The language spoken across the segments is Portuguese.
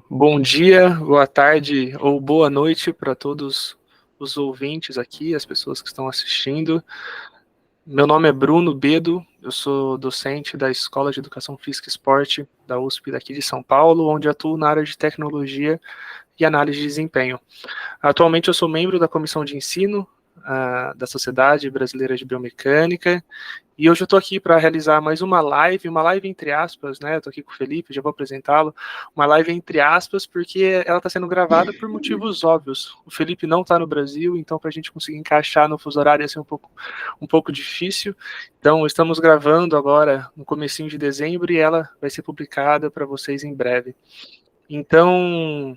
Bom dia, boa tarde ou boa noite para todos os ouvintes aqui, as pessoas que estão assistindo. Meu nome é Bruno Bedo, eu sou docente da Escola de Educação Física e Esporte da USP daqui de São Paulo, onde atuo na área de tecnologia e análise de desempenho. Atualmente eu sou membro da comissão de ensino da Sociedade Brasileira de Biomecânica, e hoje eu estou aqui para realizar mais uma live entre aspas, né? Estou aqui com o Felipe, já vou apresentá-lo. Uma live entre aspas, porque ela está sendo gravada por motivos óbvios. O Felipe não está no Brasil, então para a gente conseguir encaixar no fuso horário ia ser um pouco difícil. Então estamos gravando agora no comecinho de dezembro e ela vai ser publicada para vocês em breve. Então,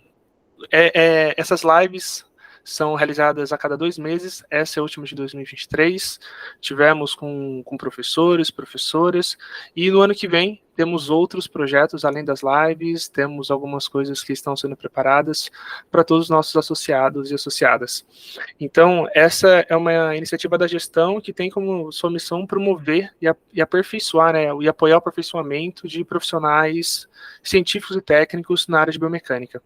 essas lives são realizadas a cada 2 meses, essa é a última de 2023, tivemos com professores, professoras, e no ano que vem temos outros projetos além das lives, temos algumas coisas que estão sendo preparadas para todos os nossos associados e associadas. Então, essa é uma iniciativa da gestão que tem como sua missão promover e aperfeiçoar, né, e apoiar o aperfeiçoamento de profissionais científicos e técnicos na área de biomecânica.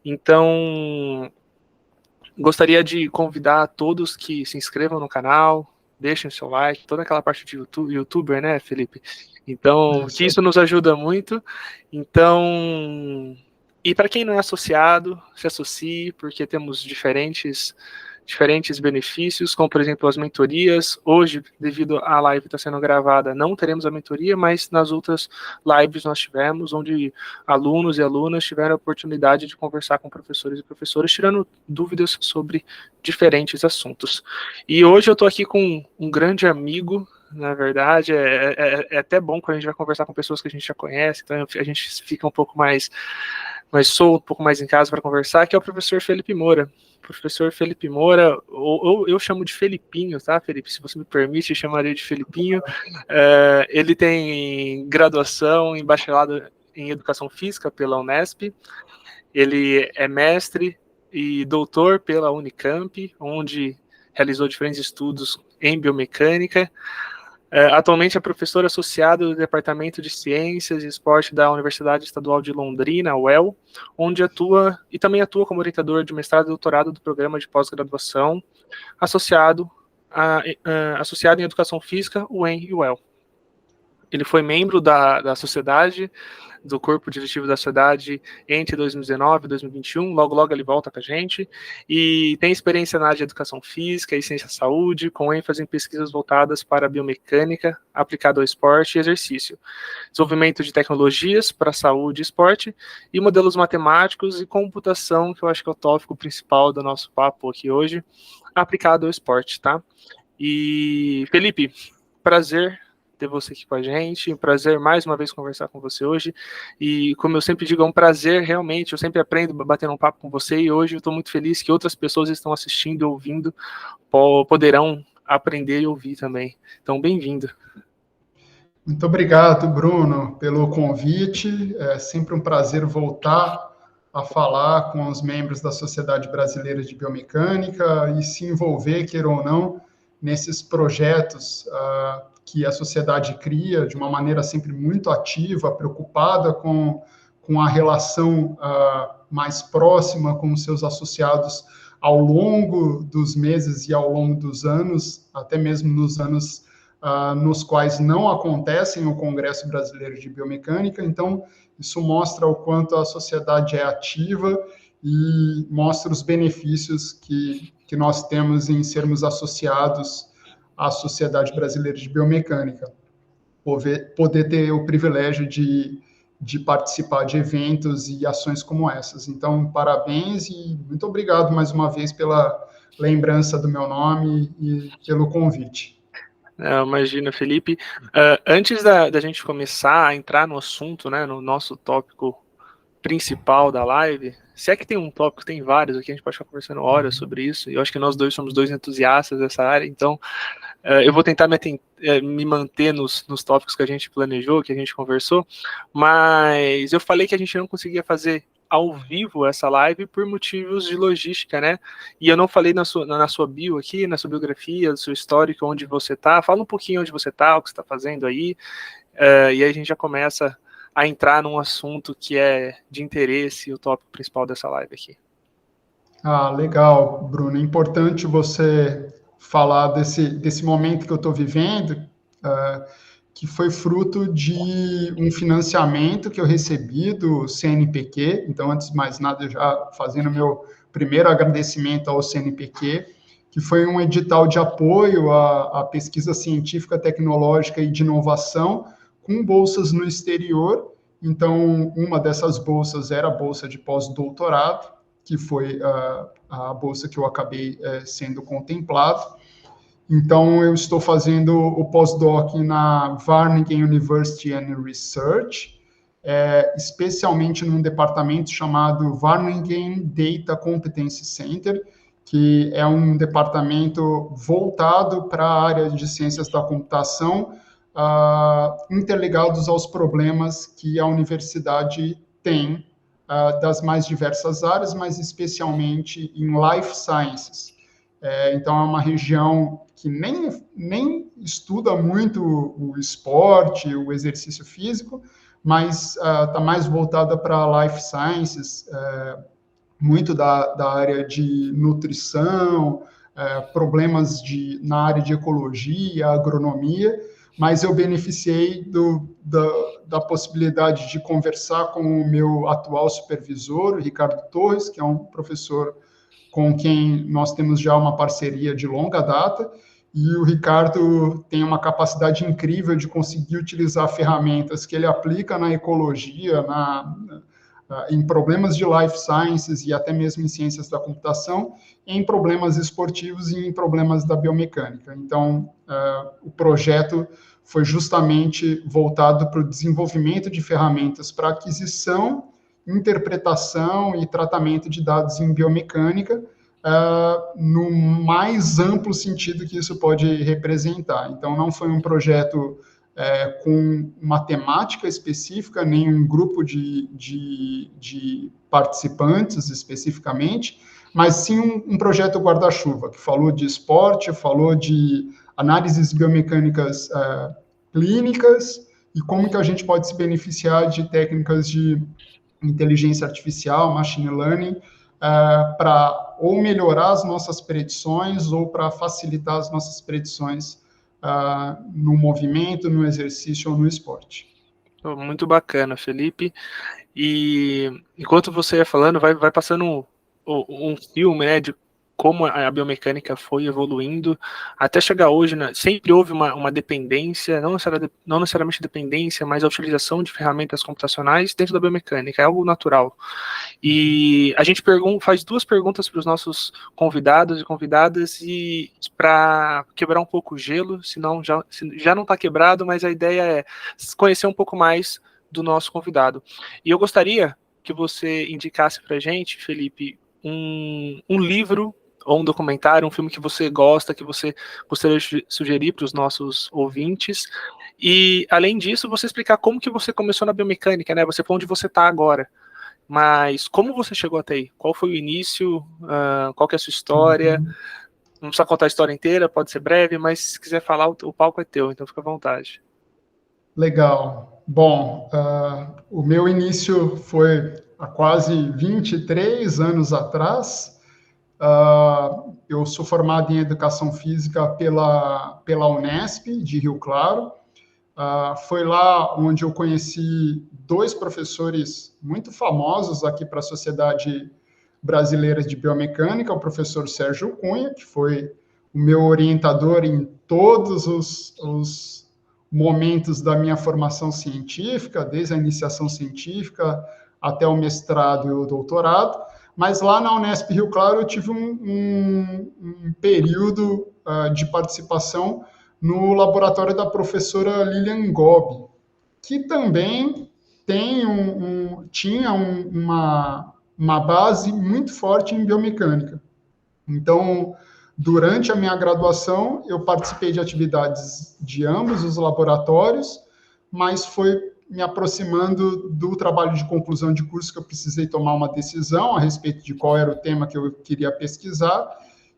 Então, gostaria de convidar todos que se inscrevam no canal, deixem o seu like, toda aquela parte de youtuber, né, Felipe? Então, que isso nos ajuda muito. Então, e para quem não é associado, se associe, porque temos diferentes benefícios, como, por exemplo, as mentorias. Hoje, devido à live estar sendo gravada, não teremos a mentoria, mas nas outras lives nós tivemos, onde alunos e alunas tiveram a oportunidade de conversar com professores e professoras, tirando dúvidas sobre diferentes assuntos. E hoje eu estou aqui com um grande amigo, na verdade, é até bom quando a gente vai conversar com pessoas que a gente já conhece, então a gente fica um pouco mais solto, um pouco mais em casa para conversar, que é o professor Felipe Moura. Professor Felipe Moura, ou eu chamo de Felipinho, tá, Felipe? Se você me permite, eu chamaria de Felipinho. Ele tem graduação em bacharelado em Educação Física pela Unesp, ele é mestre e doutor pela Unicamp, onde realizou diferentes estudos em biomecânica. Atualmente é professor associado do Departamento de Ciências e Esporte da Universidade Estadual de Londrina, UEL, onde atua e também atua como orientador de mestrado e doutorado do programa de pós-graduação associado em Educação Física, UEM e UEL. Ele foi membro da sociedade, do corpo diretivo da sociedade entre 2019 e 2021, logo ele volta com a gente, e tem experiência na área de educação física e ciência da saúde, com ênfase em pesquisas voltadas para a biomecânica, aplicada ao esporte e exercício, desenvolvimento de tecnologias para saúde e esporte, e modelos matemáticos e computação, que eu acho que é o tópico principal do nosso papo aqui hoje, aplicado ao esporte, tá? E, Felipe, prazer ter você aqui com a gente, um prazer mais uma vez conversar com você hoje, e como eu sempre digo, é um prazer realmente, eu sempre aprendo batendo um papo com você, e hoje eu estou muito feliz que outras pessoas estão assistindo e ouvindo, poderão aprender e ouvir também, então bem-vindo. Muito obrigado, Bruno, pelo convite, é sempre um prazer voltar a falar com os membros da Sociedade Brasileira de Biomecânica e se envolver, queira ou não, nesses projetos que a sociedade cria de uma maneira sempre muito ativa, preocupada com a relação mais próxima com os seus associados ao longo dos meses e ao longo dos anos, até mesmo nos anos nos quais não acontecem o Congresso Brasileiro de Biomecânica. Então, isso mostra o quanto a sociedade é ativa e mostra os benefícios que nós temos em sermos associados à Sociedade Brasileira de Biomecânica. Poder ter o privilégio de participar de eventos e ações como essas. Então, parabéns e muito obrigado mais uma vez pela lembrança do meu nome e pelo convite. Imagina, Felipe. Antes da gente começar a entrar no assunto, né, no nosso tópico principal da live, se é que tem um tópico, tem vários aqui, a gente pode ficar conversando horas sobre isso, e eu acho que nós dois somos dois entusiastas dessa área, então eu vou tentar me manter nos tópicos que a gente planejou, que a gente conversou, mas eu falei que a gente não conseguia fazer ao vivo essa live por motivos de logística, né? E eu não falei na sua bio aqui, na sua biografia, do seu histórico, onde você tá. Fala um pouquinho onde você tá, o que você tá fazendo aí, e aí a gente já começa a entrar num assunto que é de interesse e o tópico principal dessa live aqui. Legal, Bruno. É importante você falar desse momento que eu estou vivendo, que foi fruto de um financiamento que eu recebi do CNPq. Então, antes de mais nada, já fazendo meu primeiro agradecimento ao CNPq, que foi um edital de apoio à pesquisa científica, tecnológica e de inovação, com bolsas no exterior. Então, uma dessas bolsas era a bolsa de pós-doutorado, que foi a bolsa que eu acabei sendo contemplado. Então, eu estou fazendo o pós-doc na Wageningen University and Research, especialmente num departamento chamado Wageningen Data Competency Center, que é um departamento voltado para a área de ciências da computação, interligados aos problemas que a universidade tem das mais diversas áreas, mas especialmente em life sciences. Então, é uma região que nem estuda muito o esporte, o exercício físico, mas está mais voltada para life sciences, muito da área de nutrição, problemas na área de ecologia, agronomia, mas eu beneficiei da possibilidade de conversar com o meu atual supervisor, o Ricardo Torres, que é um professor com quem nós temos já uma parceria de longa data, e o Ricardo tem uma capacidade incrível de conseguir utilizar ferramentas que ele aplica na ecologia, em problemas de life sciences e até mesmo em ciências da computação, em problemas esportivos e em problemas da biomecânica. Então, o projeto foi justamente voltado para o desenvolvimento de ferramentas para aquisição, interpretação e tratamento de dados em biomecânica, no mais amplo sentido que isso pode representar. Então, não foi um projeto com uma temática específica, nem um grupo de participantes especificamente, mas sim um projeto guarda-chuva, que falou de esporte, falou de análises biomecânicas clínicas e como que a gente pode se beneficiar de técnicas de inteligência artificial, machine learning, para ou melhorar as nossas predições ou para facilitar as nossas predições no movimento, no exercício ou no esporte. Muito bacana, Felipe. E enquanto você ia falando, vai passando um filme, né, de como a biomecânica foi evoluindo até chegar hoje, né? Sempre houve uma dependência, não necessariamente dependência, mas a utilização de ferramentas computacionais dentro da biomecânica, é algo natural. E a gente faz duas perguntas para os nossos convidados e convidadas, e para quebrar um pouco o gelo, senão já não está quebrado, mas a ideia é conhecer um pouco mais do nosso convidado. E eu gostaria que você indicasse para a gente, Felipe, um livro ou um documentário, um filme que você gosta, que você gostaria de sugerir para os nossos ouvintes. E, além disso, você explicar como que você começou na biomecânica, né? Você falou onde você está agora, mas como você chegou até aí? Qual foi o início? Qual que é a sua história? Não precisa contar a história inteira, pode ser breve, mas se quiser falar, o palco é teu, então fica à vontade. Legal. Bom, o meu início foi há quase 23 anos atrás. Eu sou formado em Educação Física pela Unesp, de Rio Claro. Foi lá onde eu conheci dois professores muito famosos aqui para a Sociedade Brasileira de Biomecânica, o professor Sérgio Cunha, que foi o meu orientador em todos os momentos da minha formação científica, desde a iniciação científica até o mestrado e o doutorado. Mas lá na Unesp Rio Claro eu tive um período de participação no laboratório da professora Lilian Gobi, que também tinha uma base muito forte em biomecânica. Então, durante a minha graduação, eu participei de atividades de ambos os laboratórios, mas foi me aproximando do trabalho de conclusão de curso que eu precisei tomar uma decisão a respeito de qual era o tema que eu queria pesquisar.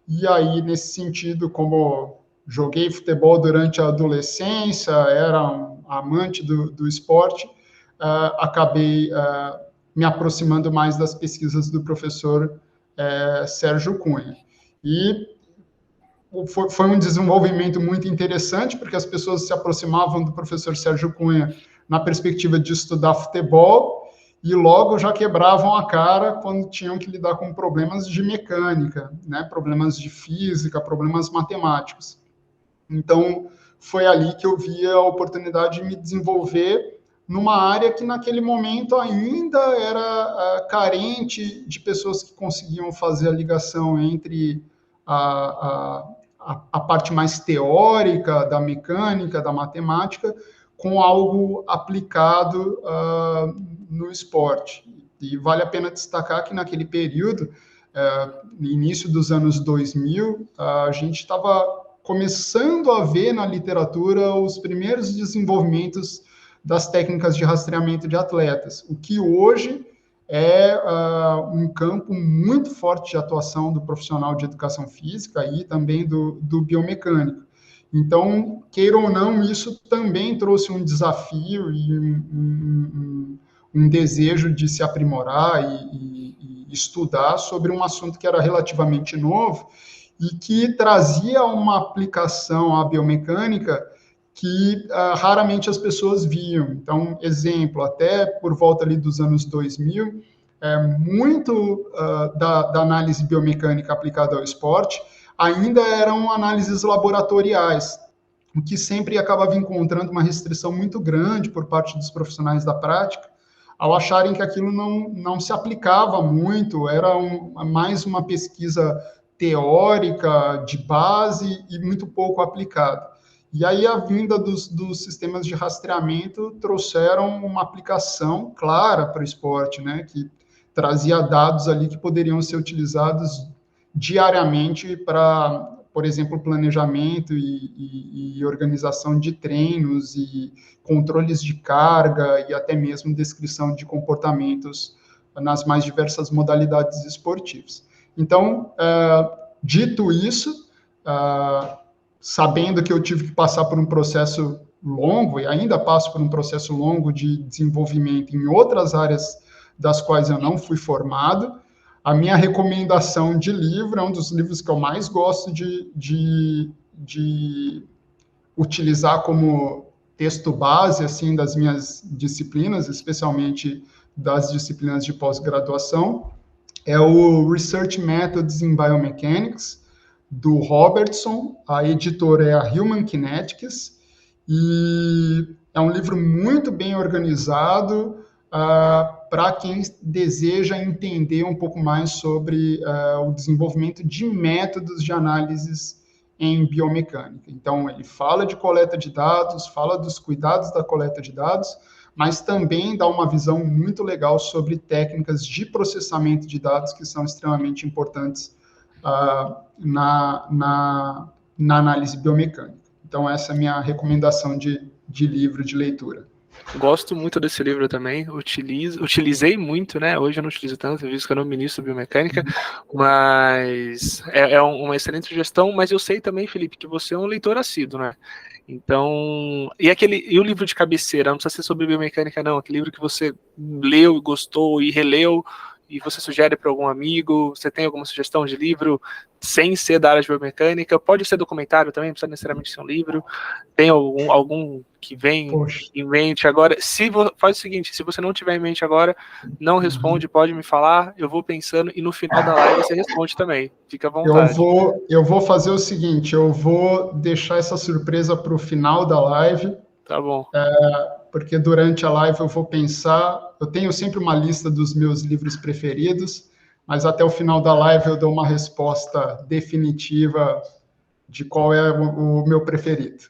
E aí, nesse sentido, como joguei futebol durante a adolescência, era um amante do esporte, acabei me aproximando mais das pesquisas do professor Sérgio Cunha. E foi um desenvolvimento muito interessante, porque as pessoas se aproximavam do professor Sérgio Cunha na perspectiva de estudar futebol, e logo já quebravam a cara quando tinham que lidar com problemas de mecânica, né, problemas de física, problemas matemáticos. Então, foi ali que eu vi a oportunidade de me desenvolver numa área que naquele momento ainda era carente de pessoas que conseguiam fazer a ligação entre a parte mais teórica da mecânica, da matemática, com algo aplicado no esporte. E vale a pena destacar que naquele período, no início dos anos 2000, a gente estava começando a ver na literatura os primeiros desenvolvimentos das técnicas de rastreamento de atletas, o que hoje é um campo muito forte de atuação do profissional de educação física e também do biomecânico. Então, queira ou não, isso também trouxe um desafio e um desejo de se aprimorar e estudar sobre um assunto que era relativamente novo e que trazia uma aplicação à biomecânica que raramente as pessoas viam. Então, exemplo, até por volta ali dos anos 2000, muito da análise biomecânica aplicada ao esporte ainda eram análises laboratoriais, o que sempre acabava encontrando uma restrição muito grande por parte dos profissionais da prática, ao acharem que aquilo não se aplicava muito, era mais uma pesquisa teórica, de base, e muito pouco aplicada. E aí a vinda dos sistemas de rastreamento trouxeram uma aplicação clara para o esporte, né, que trazia dados ali que poderiam ser utilizados diariamente para, por exemplo, planejamento e organização de treinos e controles de carga e até mesmo descrição de comportamentos nas mais diversas modalidades esportivas. Então, dito isso, sabendo que eu tive que passar por um processo longo, e ainda passo por um processo longo de desenvolvimento em outras áreas das quais eu não fui formado, a minha recomendação de livro é um dos livros que eu mais gosto de utilizar como texto base, assim, das minhas disciplinas, especialmente das disciplinas de pós-graduação, é o Research Methods in Biomechanics, do Robertson. A editora é a Human Kinetics, e é um livro muito bem organizado para quem deseja entender um pouco mais sobre o desenvolvimento de métodos de análises em biomecânica. Então, ele fala de coleta de dados, fala dos cuidados da coleta de dados, mas também dá uma visão muito legal sobre técnicas de processamento de dados que são extremamente importantes na análise biomecânica. Então, essa é a minha recomendação de livro de leitura. Gosto muito desse livro também, utilizei muito, né? Hoje eu não utilizo tanto, visto que eu não ministro biomecânica, mas é uma excelente sugestão. Mas eu sei também, Felipe, que você é um leitor assíduo, né? Então, e o livro de cabeceira, não precisa ser sobre biomecânica, não, aquele livro que você leu e gostou e releu, e você sugere para algum amigo, você tem alguma sugestão de livro sem ser da área de biomecânica? Pode ser documentário também, não precisa necessariamente ser um livro. Tem algum que vem em mente agora? Faz o seguinte, se você não tiver em mente agora, não responde, pode me falar, eu vou pensando, e no final da live você responde também. Fica à vontade. Eu vou fazer o seguinte, eu vou deixar essa surpresa para o final da live. Tá bom. Porque durante a live eu vou pensar, eu tenho sempre uma lista dos meus livros preferidos, mas até o final da live eu dou uma resposta definitiva de qual é o meu preferido.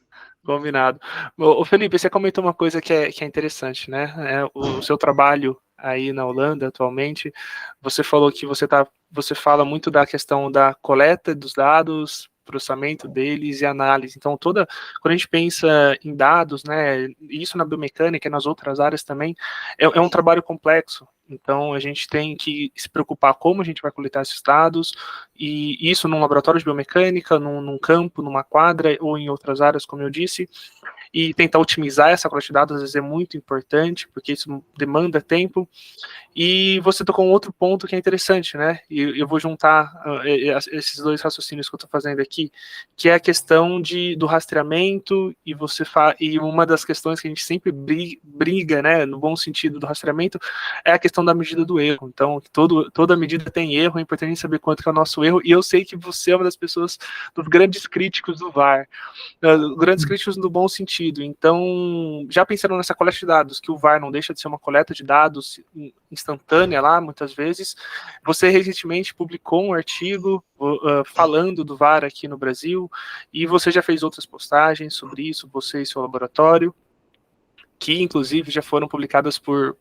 Combinado. Ô, Felipe, você comentou uma coisa que é interessante, né? O seu trabalho aí na Holanda atualmente, você falou que você fala muito da questão da coleta dos dados, processamento deles e análise. Então, quando a gente pensa em dados, né, isso na biomecânica e nas outras áreas também, é um trabalho complexo. Então, a gente tem que se preocupar como a gente vai coletar esses dados, e isso num laboratório de biomecânica, num campo, numa quadra, ou em outras áreas, como eu disse. e tentar otimizar essa coleta de dados, às vezes é muito importante, porque isso demanda tempo. E você tocou um outro ponto que é interessante, né? E eu vou juntar esses dois raciocínios que eu estou fazendo aqui, que é a questão do rastreamento, e uma das questões que a gente sempre briga, né, no bom sentido do rastreamento, é a questão da medida do erro. Então, toda medida tem erro, é importante saber quanto que é o nosso erro, e eu sei que você é uma das pessoas, dos grandes críticos do VAR, grandes críticos no bom sentido. Então, já pensando nessa coleta de dados, que o VAR não deixa de ser uma coleta de dados instantânea lá, muitas vezes, você recentemente publicou um artigo falando do VAR aqui no Brasil, e você já fez outras postagens sobre isso, você e seu laboratório, que inclusive já foram publicadas por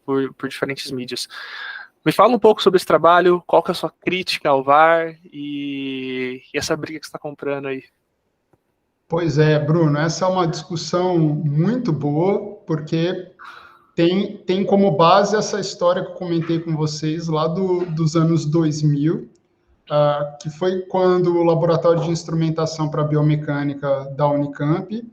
diferentes mídias. Me fala um pouco sobre esse trabalho, qual que é a sua crítica ao VAR e essa briga que você está comprando aí. Pois é, Bruno, essa é uma discussão muito boa, porque tem como base essa história que eu comentei com vocês lá dos anos 2000, que foi quando o Laboratório de Instrumentação para Biomecânica da Unicamp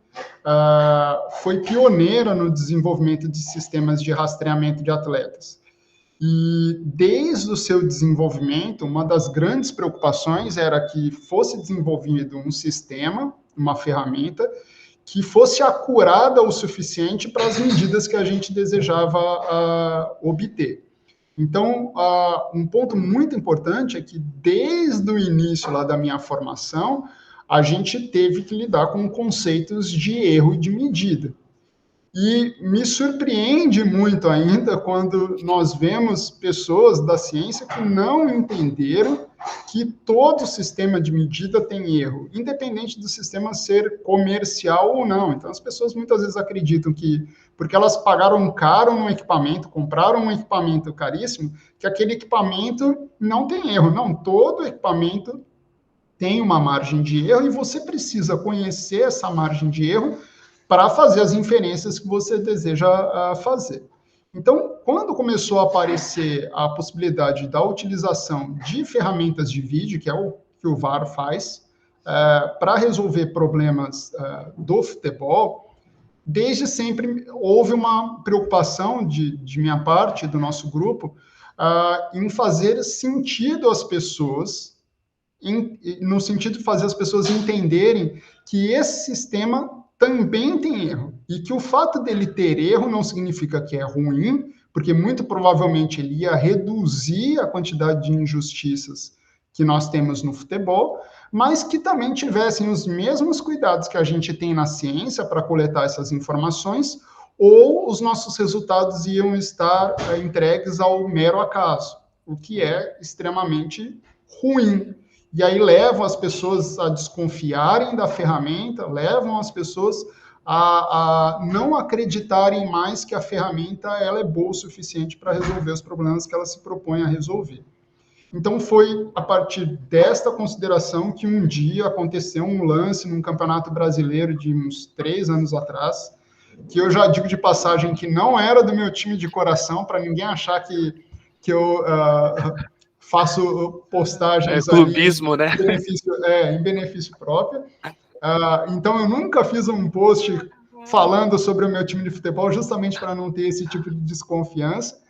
foi pioneira no desenvolvimento de sistemas de rastreamento de atletas. E desde o seu desenvolvimento, uma das grandes preocupações era que fosse desenvolvido um sistema, uma ferramenta, que fosse acurada o suficiente para as medidas que a gente desejava obter. Então, um ponto muito importante é que desde o início lá da minha formação, a gente teve que lidar com conceitos de erro e de medida. E me surpreende muito ainda quando nós vemos pessoas da ciência que não entenderam que todo sistema de medida tem erro, independente do sistema ser comercial ou não. Então, as pessoas muitas vezes acreditam que, porque elas pagaram caro no equipamento, compraram um equipamento caríssimo, que aquele equipamento não tem erro. Não, todo equipamento tem uma margem de erro e você precisa conhecer essa margem de erro para fazer as inferências que você deseja fazer. Então, quando começou a aparecer a possibilidade da utilização de ferramentas de vídeo, que é o que o VAR faz, para resolver problemas do futebol, desde sempre houve uma preocupação de minha parte, do nosso grupo, em fazer sentido às pessoas, no sentido de fazer as pessoas entenderem que esse sistema também tem erro, e que o fato dele ter erro não significa que é ruim, porque muito provavelmente ele ia reduzir a quantidade de injustiças que nós temos no futebol, mas que também tivessem os mesmos cuidados que a gente tem na ciência para coletar essas informações, ou os nossos resultados iam estar entregues ao mero acaso, o que é extremamente ruim. E aí levam as pessoas a desconfiarem da ferramenta, levam as pessoas a não acreditarem mais que a ferramenta ela é boa o suficiente para resolver os problemas que ela se propõe a resolver. Então, foi a partir desta consideração que um dia aconteceu um lance num campeonato brasileiro de uns 3 anos atrás, que eu já digo de passagem que não era do meu time de coração, para ninguém achar que eu... faço postagens clubismo, ali né? Em benefício próprio. Então, eu nunca fiz um post falando sobre o meu time de futebol, justamente para não ter esse tipo de desconfiança.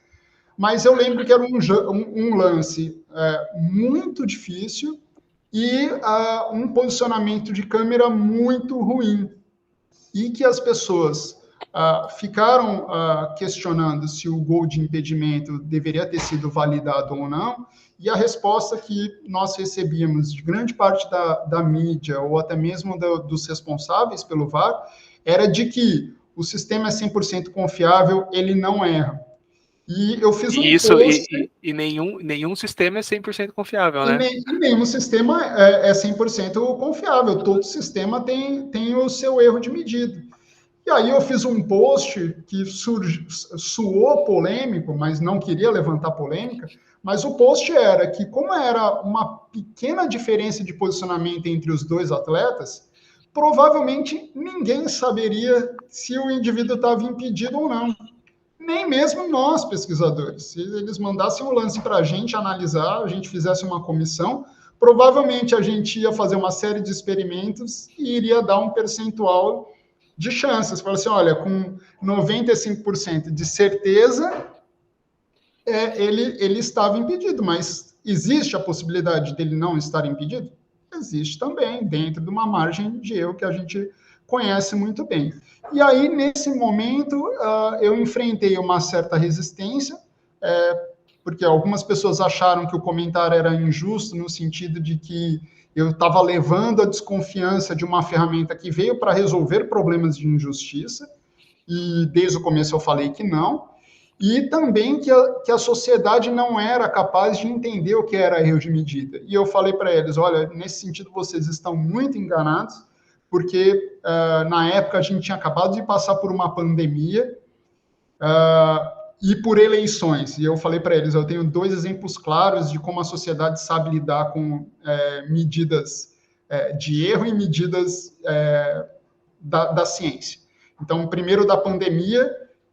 Mas eu lembro que era um lance muito difícil e um posicionamento de câmera muito ruim. E que as pessoas ficaram questionando se o gol de impedimento deveria ter sido validado ou não, e a resposta que nós recebíamos de grande parte da mídia, ou até mesmo dos responsáveis pelo VAR, era de que o sistema é 100% confiável, ele não erra. E eu fiz um post... E nenhum sistema é 100% confiável, né? Nenhum sistema é 100% confiável, todo sistema tem o seu erro de medida. E aí eu fiz um post que soou polêmico, mas não queria levantar polêmica, mas o post era que, como era uma pequena diferença de posicionamento entre os dois atletas, provavelmente ninguém saberia se o indivíduo estava impedido ou não. Nem mesmo nós, pesquisadores. Se eles mandassem um lance para a gente analisar, a gente fizesse uma comissão, provavelmente a gente ia fazer uma série de experimentos e iria dar um percentual de chances. Fala assim, olha, com 95% de certeza, ele estava impedido, mas existe a possibilidade dele não estar impedido? Existe também, dentro de uma margem de erro que a gente conhece muito bem. E aí, nesse momento, eu enfrentei uma certa resistência, porque algumas pessoas acharam que o comentário era injusto, no sentido de que eu estava levando a desconfiança de uma ferramenta que veio para resolver problemas de injustiça, e desde o começo eu falei que não, e também que a sociedade não era capaz de entender o que era erro de medida. E eu falei para eles, olha, nesse sentido vocês estão muito enganados, porque na época a gente tinha acabado de passar por uma pandemia, e por eleições. E eu falei para eles, eu tenho 2 exemplos claros de como a sociedade sabe lidar com medidas de erro e medidas da ciência. Então, primeiro da pandemia,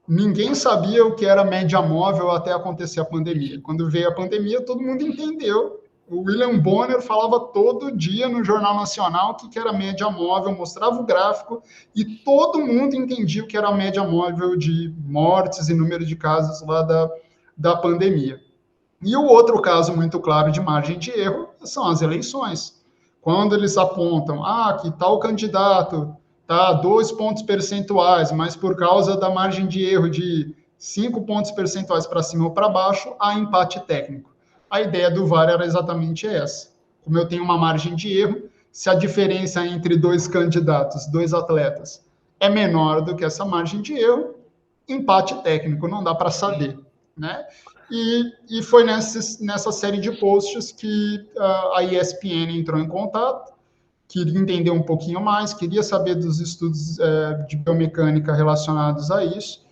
ninguém sabia o que era média móvel até acontecer a pandemia. Quando veio a pandemia, todo mundo entendeu. O William Bonner falava todo dia no Jornal Nacional o que era média móvel, mostrava o gráfico e todo mundo entendia o que era a média móvel de mortes e número de casos lá da pandemia. E o outro caso muito claro de margem de erro são as eleições. Quando eles apontam, que tal candidato tá 2 pontos percentuais, mas por causa da margem de erro de 5 pontos percentuais para cima ou para baixo, há empate técnico. A ideia do VAR era exatamente essa. Como eu tenho uma margem de erro, se a diferença entre 2 candidatos, 2 atletas, é menor do que essa margem de erro, empate técnico, não dá para saber, né? E foi nessa série de posts que a ESPN entrou em contato, queria entender um pouquinho mais, queria saber dos estudos de biomecânica relacionados a isso,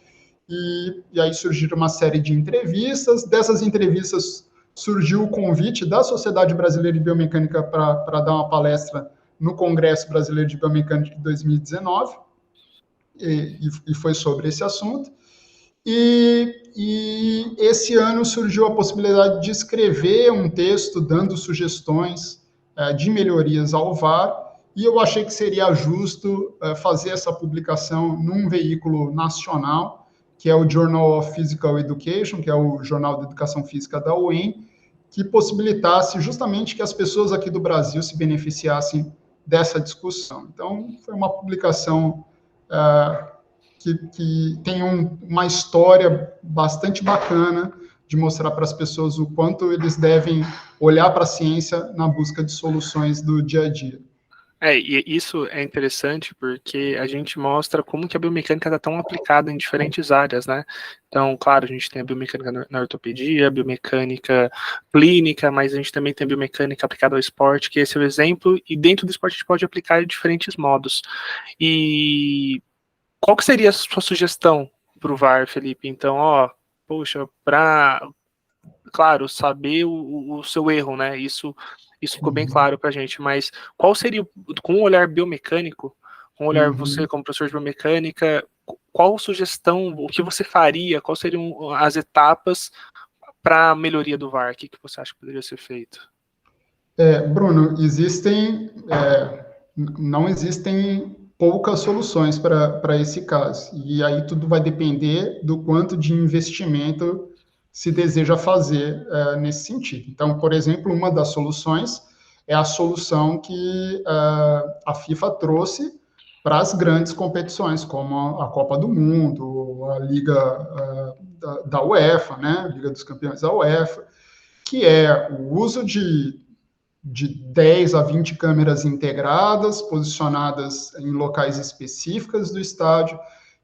e aí surgiram uma série de entrevistas. Dessas entrevistas surgiu o convite da Sociedade Brasileira de Biomecânica para dar uma palestra no Congresso Brasileiro de Biomecânica de 2019, e foi sobre esse assunto. E esse ano surgiu a possibilidade de escrever um texto dando sugestões de melhorias ao VAR, e eu achei que seria justo fazer essa publicação num veículo nacional, que é o Journal of Physical Education, que é o Jornal de Educação Física da UEM, que possibilitasse justamente que as pessoas aqui do Brasil se beneficiassem dessa discussão. Então, foi uma publicação que tem uma história bastante bacana de mostrar para as pessoas o quanto eles devem olhar para a ciência na busca de soluções do dia a dia. E isso é interessante porque a gente mostra como que a biomecânica está tão aplicada em diferentes áreas, né? Então, claro, a gente tem a biomecânica na ortopedia, a biomecânica clínica, mas a gente também tem a biomecânica aplicada ao esporte, que esse é o exemplo, e dentro do esporte a gente pode aplicar de diferentes modos. E qual que seria a sua sugestão para o VAR, Felipe? Então, poxa, para, claro, saber o seu erro, né? Isso ficou bem claro para a gente, mas qual seria, com um olhar biomecânico, com um olhar você como professor de biomecânica, qual sugestão, o que você faria, quais seriam as etapas para a melhoria do VAR? O que você acha que poderia ser feito? Bruno, não existem poucas soluções para esse caso, e aí tudo vai depender do quanto de investimento se deseja fazer nesse sentido. Então, por exemplo, uma das soluções é a solução que a FIFA trouxe para as grandes competições, como a Copa do Mundo, a Liga da UEFA, né, Liga dos Campeões da UEFA, que é o uso de 10 a 20 câmeras integradas, posicionadas em locais específicos do estádio,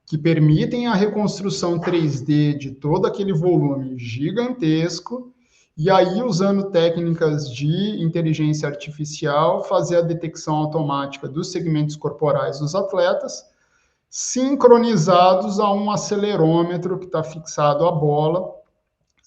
que permitem a reconstrução 3D de todo aquele volume gigantesco, e aí, usando técnicas de inteligência artificial, fazer a detecção automática dos segmentos corporais dos atletas, sincronizados a um acelerômetro que está fixado à bola,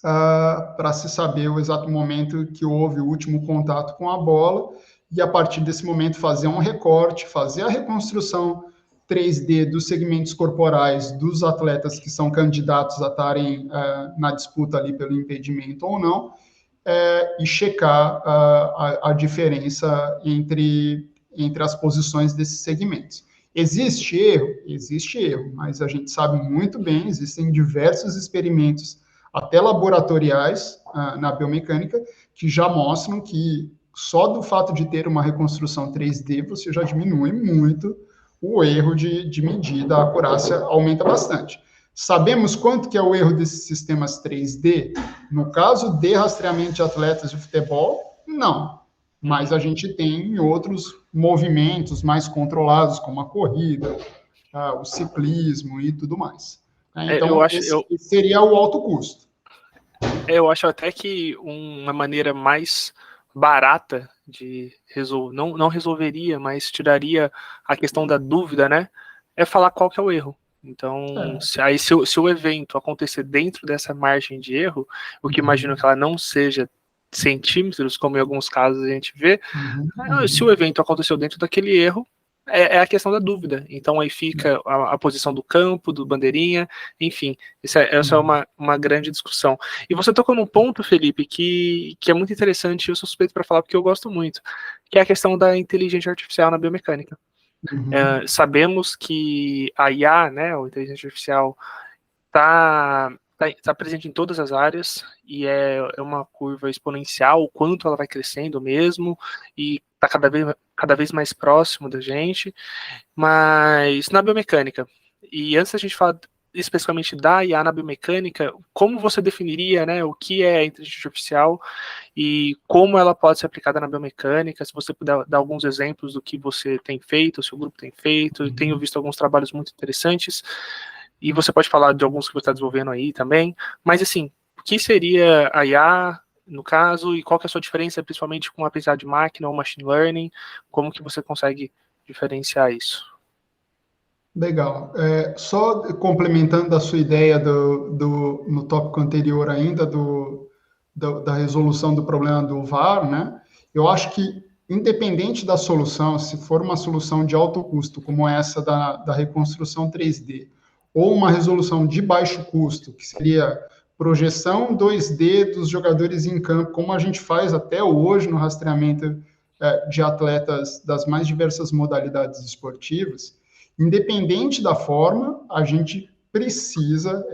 para se saber o exato momento que houve o último contato com a bola, e a partir desse momento fazer um recorte, fazer a reconstrução 3D dos segmentos corporais dos atletas que são candidatos a estarem na disputa ali pelo impedimento ou não, e checar a diferença entre as posições desses segmentos. Existe erro? Existe erro, mas a gente sabe muito bem, existem diversos experimentos, até laboratoriais, na biomecânica, que já mostram que só do fato de ter uma reconstrução 3D, você já diminui muito o erro de medida, a acurácia aumenta bastante. Sabemos quanto que é o erro desses sistemas 3D? No caso de rastreamento de atletas de futebol, não. Mas a gente tem outros movimentos mais controlados, como a corrida, o ciclismo e tudo mais. Então, esse seria o alto custo. Eu acho até que uma maneira mais barata de resolver, não resolveria, mas tiraria a questão da dúvida, né? É falar qual que é o erro. Então, se o evento acontecer dentro dessa margem de erro, o que imagino que ela não seja centímetros, como em alguns casos a gente vê, se o evento aconteceu dentro daquele erro, é a questão da dúvida. Então aí fica a posição do campo, do bandeirinha, enfim, essa é uma grande discussão. E você tocou num ponto, Felipe, que é muito interessante, eu sou suspeito para falar porque eu gosto muito, que é a questão da inteligência artificial na biomecânica. Sabemos que a IA, né, a inteligência artificial, está presente em todas as áreas e é uma curva exponencial, o quanto ela vai crescendo mesmo, e está cada vez mais próximo da gente, mas na biomecânica, e antes da gente falar especificamente da IA na biomecânica, como você definiria, né, o que é a inteligência artificial e como ela pode ser aplicada na biomecânica? Se você puder dar alguns exemplos do que você tem feito, o seu grupo tem feito, eu tenho visto alguns trabalhos muito interessantes, e você pode falar de alguns que você está desenvolvendo aí também, mas assim, o que seria a IA, no caso, e qual que é a sua diferença, principalmente com a aprendizagem de máquina ou machine learning, como que você consegue diferenciar isso? Legal. Só complementando a sua ideia no tópico anterior ainda, da resolução do problema do VAR, né? Eu acho que, independente da solução, se for uma solução de alto custo, como essa da reconstrução 3D, ou uma resolução de baixo custo, que seria projeção 2D dos jogadores em campo, como a gente faz até hoje no rastreamento de atletas das mais diversas modalidades esportivas, independente da forma, a gente precisa,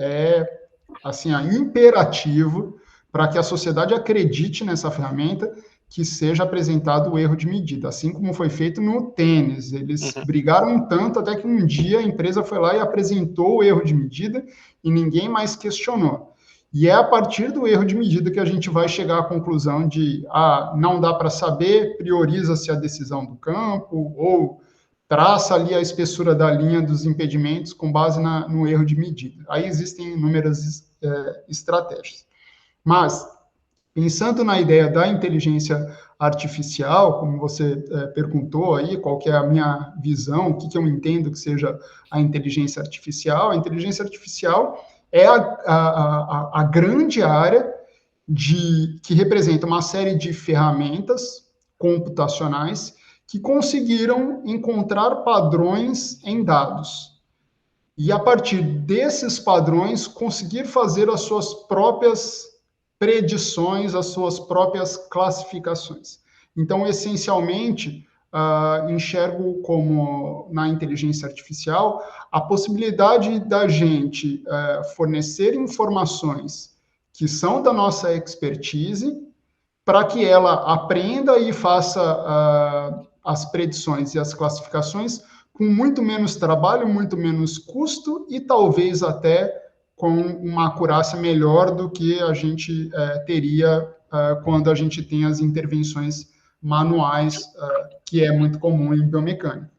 assim, imperativo para que a sociedade acredite nessa ferramenta, que seja apresentado o erro de medida, assim como foi feito no tênis. Eles brigaram tanto até que um dia a empresa foi lá e apresentou o erro de medida e ninguém mais questionou. E é a partir do erro de medida que a gente vai chegar à conclusão de não dá para saber, prioriza-se a decisão do campo, ou traça ali a espessura da linha dos impedimentos com base no erro de medida. Aí existem inúmeras estratégias. Mas, pensando na ideia da inteligência artificial, como você perguntou aí, qual que é a minha visão, o que eu entendo que seja a inteligência artificial é a grande área que representa uma série de ferramentas computacionais que conseguiram encontrar padrões em dados. E, a partir desses padrões, conseguir fazer as suas próprias predições, as suas próprias classificações. Então, essencialmente, enxergo como, na inteligência artificial, a possibilidade da gente fornecer informações que são da nossa expertise, para que ela aprenda e faça as predições e as classificações com muito menos trabalho, muito menos custo e talvez até com uma acurácia melhor do que a gente teria quando a gente tem as intervenções manuais, que é muito comum em biomecânica.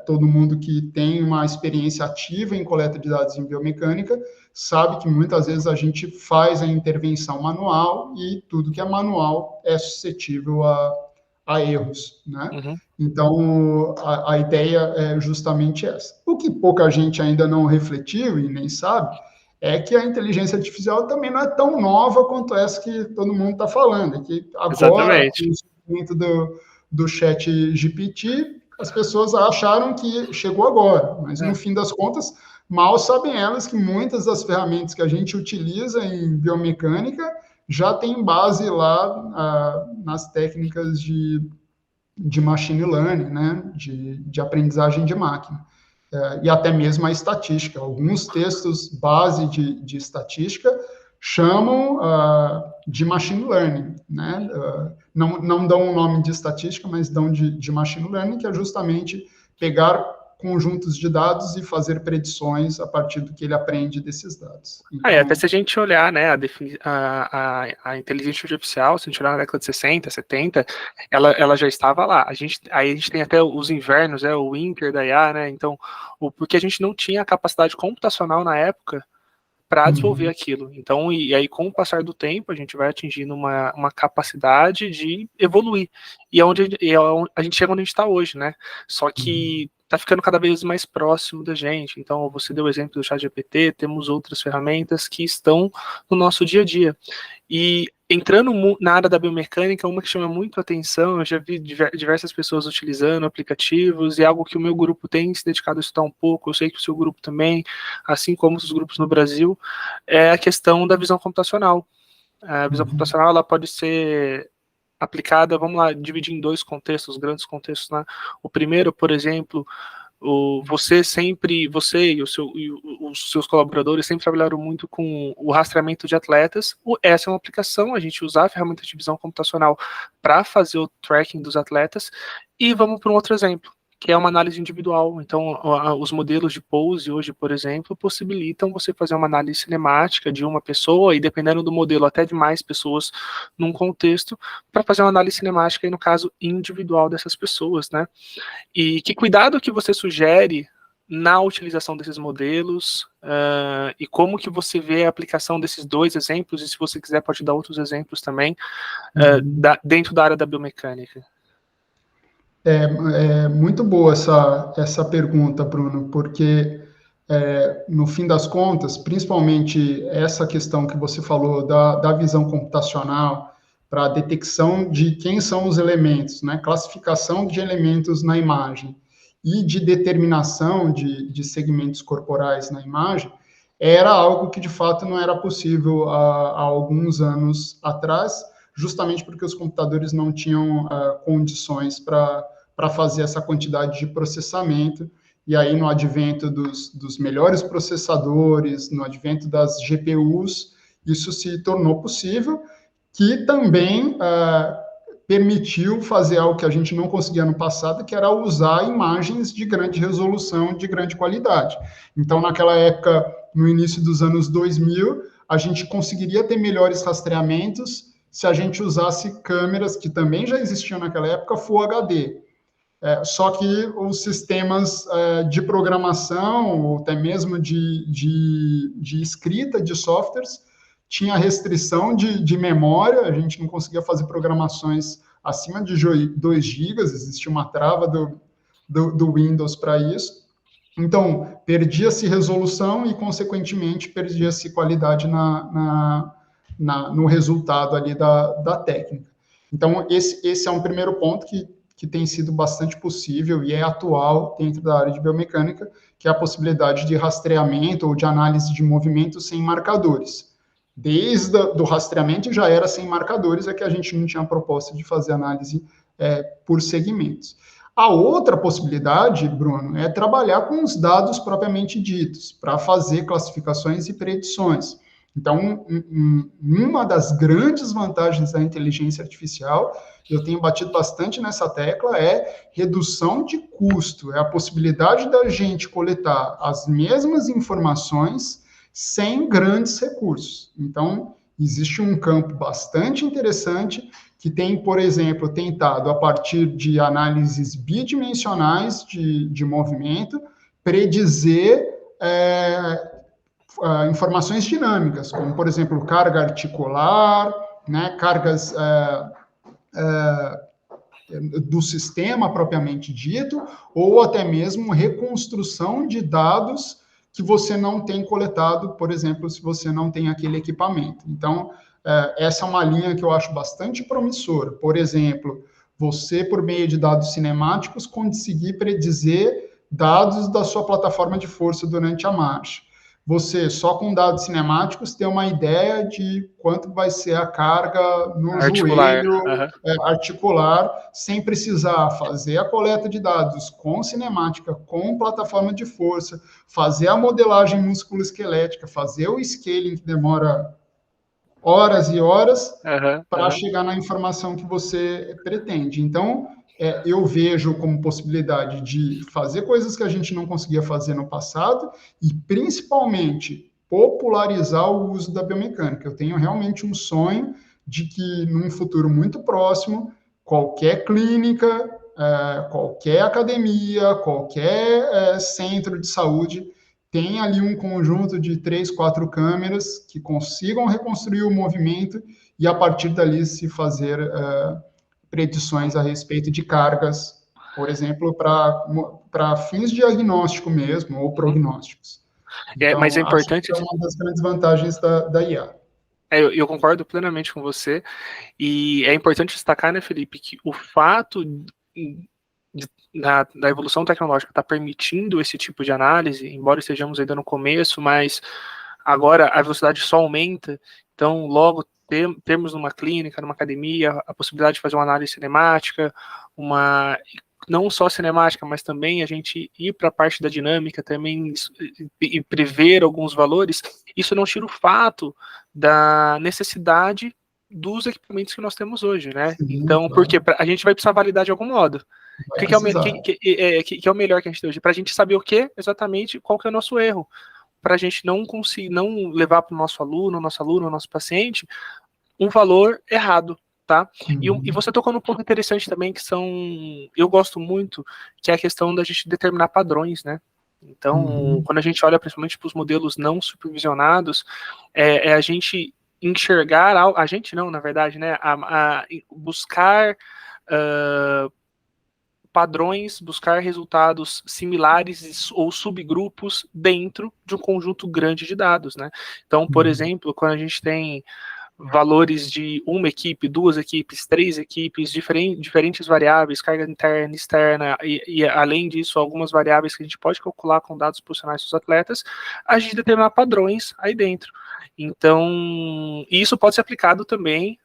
Todo mundo que tem uma experiência ativa em coleta de dados em biomecânica sabe que muitas vezes a gente faz a intervenção manual e tudo que é manual é suscetível a erros, né? Então, a ideia é justamente essa. O que pouca gente ainda não refletiu e nem sabe é que a inteligência artificial também não é tão nova quanto essa que todo mundo está falando, que agora, com o surgimento do chat GPT, as pessoas acharam que chegou agora, mas no fim das contas, mal sabem elas que muitas das ferramentas que a gente utiliza em biomecânica já tem base lá nas técnicas de de machine learning, né, de aprendizagem de máquina, e até mesmo a estatística. Alguns textos base de estatística chamam de machine learning, né? Não dão o nome de estatística, mas dão de machine learning, que é justamente pegar conjuntos de dados e fazer predições a partir do que ele aprende desses dados. Até Então, se a gente olhar, né, a inteligência artificial, se a gente olhar na década de 60, 70, ela já estava lá. Aí a gente tem até os invernos, o winter da IA, né, então, porque a gente não tinha a capacidade computacional na época para desenvolver aquilo. Então, e aí com o passar do tempo, a gente vai atingindo uma capacidade de evoluir. E a gente chega onde a gente está hoje, né? Só que está ficando cada vez mais próximo da gente. Então, você deu o exemplo do ChatGPT, temos outras ferramentas que estão no nosso dia a dia. E entrando na área da biomecânica, uma que chama muito a atenção, eu já vi diversas pessoas utilizando aplicativos, e é algo que o meu grupo tem se dedicado a estudar um pouco, eu sei que o seu grupo também, assim como os grupos no Brasil, é a questão da visão computacional. A visão computacional, ela pode ser aplicada, vamos lá, dividir em dois contextos, grandes contextos, né? O primeiro, por exemplo, você e os seus colaboradores sempre trabalharam muito com o rastreamento de atletas. Essa é uma aplicação, a gente usar a ferramenta de visão computacional para fazer o tracking dos atletas. E vamos para um outro exemplo, que é uma análise individual. Então, os modelos de pose hoje, por exemplo, possibilitam você fazer uma análise cinemática de uma pessoa, e dependendo do modelo, até de mais pessoas num contexto, para fazer uma análise cinemática, e no caso, individual dessas pessoas, né? E que cuidado que você sugere na utilização desses modelos, e como que você vê a aplicação desses dois exemplos, e se você quiser pode dar outros exemplos também, dentro da área da biomecânica. É muito boa essa pergunta, Bruno, porque, no fim das contas, principalmente essa questão que você falou da visão computacional para a detecção de quem são os elementos, né, classificação de elementos na imagem e de determinação de segmentos corporais na imagem, era algo que, de fato, não era possível há alguns anos atrás, justamente porque os computadores não tinham condições para fazer essa quantidade de processamento. E aí, no advento dos melhores processadores, no advento das GPUs, isso se tornou possível, que também permitiu fazer algo que a gente não conseguia no passado, que era usar imagens de grande resolução, de grande qualidade. Então, naquela época, no início dos anos 2000, a gente conseguiria ter melhores rastreamentos se a gente usasse câmeras que também já existiam naquela época, Full HD. Só que os sistemas de programação, ou até mesmo de escrita de softwares, tinha restrição de memória, a gente não conseguia fazer programações acima de 2 GB, existia uma trava do Windows para isso. Então, perdia-se resolução e, consequentemente, perdia-se qualidade no resultado ali da técnica. Então, esse é um primeiro ponto que tem sido bastante possível e é atual dentro da área de biomecânica, que é a possibilidade de rastreamento ou de análise de movimento sem marcadores. Desde o rastreamento já era sem marcadores, é que a gente não tinha a proposta de fazer análise por segmentos. A outra possibilidade, Bruno, é trabalhar com os dados propriamente ditos, para fazer classificações e predições. Então, uma das grandes vantagens da inteligência artificial, eu tenho batido bastante nessa tecla, é redução de custo, é a possibilidade da gente coletar as mesmas informações sem grandes recursos. Então, existe um campo bastante interessante que tem, por exemplo, tentado, a partir de análises bidimensionais de movimento, predizer informações dinâmicas, como, por exemplo, carga articular, né, cargas do sistema propriamente dito, ou até mesmo reconstrução de dados que você não tem coletado, por exemplo, se você não tem aquele equipamento. Então, essa é uma linha que eu acho bastante promissora. Por exemplo, você, por meio de dados cinemáticos, conseguir predizer dados da sua plataforma de força durante a marcha. você, só com dados cinemáticos, ter uma ideia de quanto vai ser a carga no Articular. joelho Uhum. articular, sem precisar fazer a coleta de dados com cinemática, com plataforma de força, fazer a modelagem musculoesquelética, fazer o scaling, que demora horas e horas, para chegar na informação que você pretende. Então, eu vejo como possibilidade de fazer coisas que a gente não conseguia fazer no passado e, principalmente, popularizar o uso da biomecânica. Eu tenho realmente um sonho de que, num futuro muito próximo, qualquer clínica, qualquer academia, qualquer centro de saúde tem ali um conjunto de 3, 4 câmeras que consigam reconstruir o movimento e, a partir dali, se fazer predições a respeito de cargas, por exemplo, para fins de diagnóstico mesmo, ou prognósticos. Mas Então, é acho importante... que é uma das grandes vantagens da IA. Eu concordo plenamente com você, e é importante destacar, né, Felipe, que o fato da evolução tecnológica está permitindo esse tipo de análise, embora estejamos ainda no começo, mas agora a velocidade só aumenta, então logo temos numa clínica, numa academia, a possibilidade de fazer uma análise cinemática, não só cinemática, mas também a gente ir para a parte da dinâmica também e prever alguns valores. Isso não tira o fato da necessidade dos equipamentos que nós temos hoje, né? Sim, Então, claro. porque a gente vai precisar validar de algum modo. O que é o melhor que a gente tem hoje? Para a gente saber o que exatamente, qual que é o nosso erro, para a gente não conseguir, não levar para o nosso aluno, nosso paciente, um valor errado, tá? E você tocou num ponto interessante também, eu gosto muito, que é a questão da gente determinar padrões, né? Então, quando a gente olha principalmente para os modelos não supervisionados, a gente enxergar, a gente não, na verdade, né? Buscar padrões, buscar resultados similares ou subgrupos dentro de um conjunto grande de dados, né? Então, por exemplo, quando a gente tem valores de uma equipe, duas equipes, três equipes, diferentes variáveis, carga interna, externa, e além disso, algumas variáveis que a gente pode calcular com dados posicionais dos atletas, a gente determinar padrões aí dentro. Então, isso pode ser aplicado também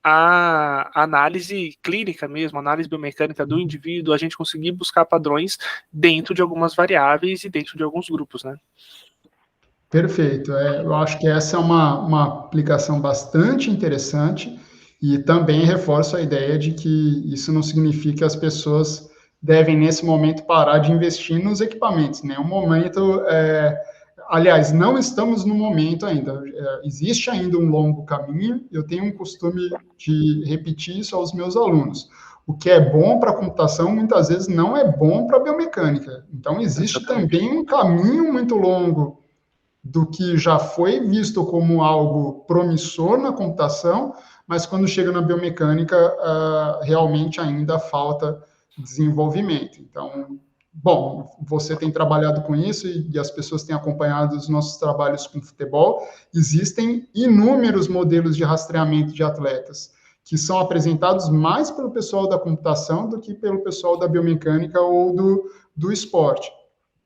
à análise clínica mesmo, análise biomecânica do indivíduo, a gente conseguir buscar padrões dentro de algumas variáveis e dentro de alguns grupos, né? Perfeito. Eu acho que essa é uma aplicação bastante interessante e também reforço a ideia de que isso não significa que as pessoas devem, nesse momento, parar de investir nos equipamentos. Nenhum momento... aliás, não estamos no momento ainda. Existe ainda um longo caminho. Eu tenho um costume de repetir isso aos meus alunos. O que é bom para a computação, muitas vezes, não é bom para a biomecânica. Então, existe também um caminho muito longo do que já foi visto como algo promissor na computação, mas quando chega na biomecânica, realmente ainda falta desenvolvimento. Então, bom, você tem trabalhado com isso e as pessoas têm acompanhado os nossos trabalhos com futebol. Existem inúmeros modelos de rastreamento de atletas que são apresentados mais pelo pessoal da computação do que pelo pessoal da biomecânica ou do esporte.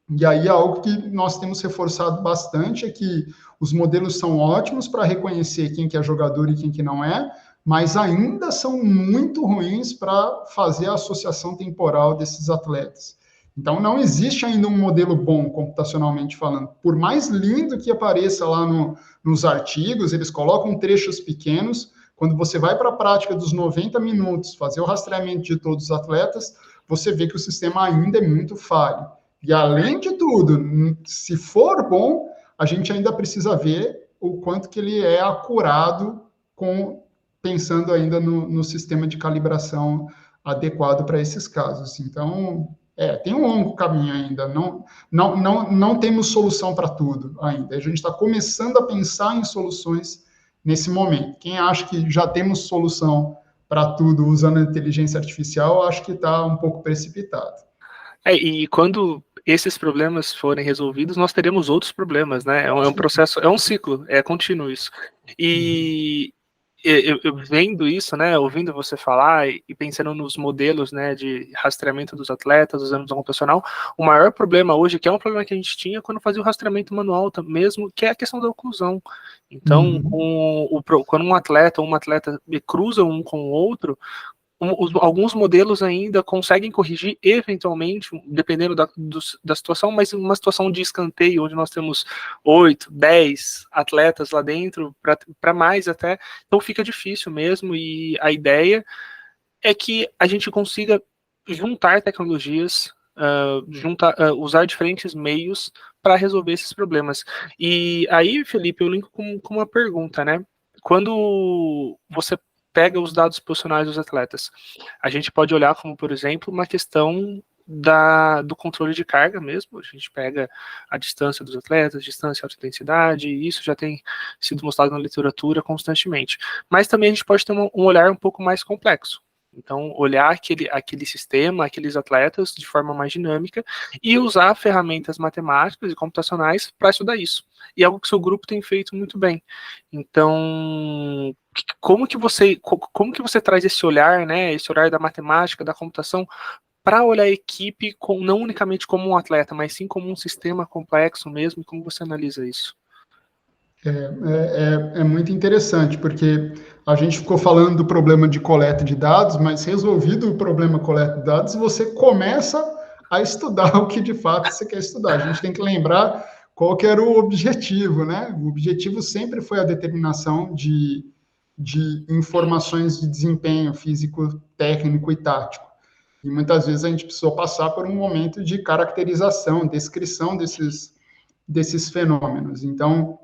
E aí, algo que nós temos reforçado bastante é que os modelos são ótimos para reconhecer quem que é jogador e quem que não é, mas ainda são muito ruins para fazer a associação temporal desses atletas. Então, não existe ainda um modelo bom, computacionalmente falando. Por mais lindo que apareça lá nos artigos, eles colocam trechos pequenos. Quando você vai para a prática dos 90 minutos, fazer o rastreamento de todos os atletas, você vê que o sistema ainda é muito falho. E, além de tudo, se for bom, a gente ainda precisa ver o quanto que ele é acurado, pensando ainda no sistema de calibração adequado para esses casos. Então, tem um longo caminho ainda. Não temos solução para tudo ainda. A gente está começando a pensar em soluções nesse momento. Quem acha que já temos solução para tudo usando a inteligência artificial, acho que está um pouco precipitado. E quando esses problemas forem resolvidos, nós teremos outros problemas, né? É um processo, é um ciclo, é contínuo isso. E eu vendo isso, né, ouvindo você falar e pensando nos modelos, né, de rastreamento dos atletas, usando visão computacional, o maior problema hoje, que é um problema que a gente tinha quando fazia o rastreamento manual mesmo, que é a questão da oclusão. Então, quando um atleta ou uma atleta cruzam um com o outro, alguns modelos ainda conseguem corrigir eventualmente, dependendo da situação, mas em uma situação de escanteio, onde nós temos 8, 10 atletas lá dentro, para mais até, então fica difícil mesmo, e a ideia é que a gente consiga juntar tecnologias, usar diferentes meios para resolver esses problemas. E aí, Felipe, eu linko com uma pergunta, né? Quando você pega os dados posicionais dos atletas, a gente pode olhar como, por exemplo, uma questão do controle de carga mesmo. A gente pega a distância dos atletas, distância, alta intensidade, e isso já tem sido mostrado na literatura constantemente. Mas também a gente pode ter um olhar um pouco mais complexo. Então, olhar aquele sistema, aqueles atletas de forma mais dinâmica e usar ferramentas matemáticas e computacionais para estudar isso. E é algo que o seu grupo tem feito muito bem. Então, como que você traz esse olhar, né, esse olhar da matemática, da computação, para olhar a equipe não unicamente como um atleta, mas sim como um sistema complexo mesmo? Como você analisa isso? É muito interessante, porque a gente ficou falando do problema de coleta de dados, mas resolvido o problema de coleta de dados, você começa a estudar o que de fato você quer estudar. A gente tem que lembrar qual que era o objetivo, né? O objetivo sempre foi a determinação de informações de desempenho físico, técnico e tático. E muitas vezes a gente precisou passar por um momento de caracterização, descrição desses fenômenos. Então,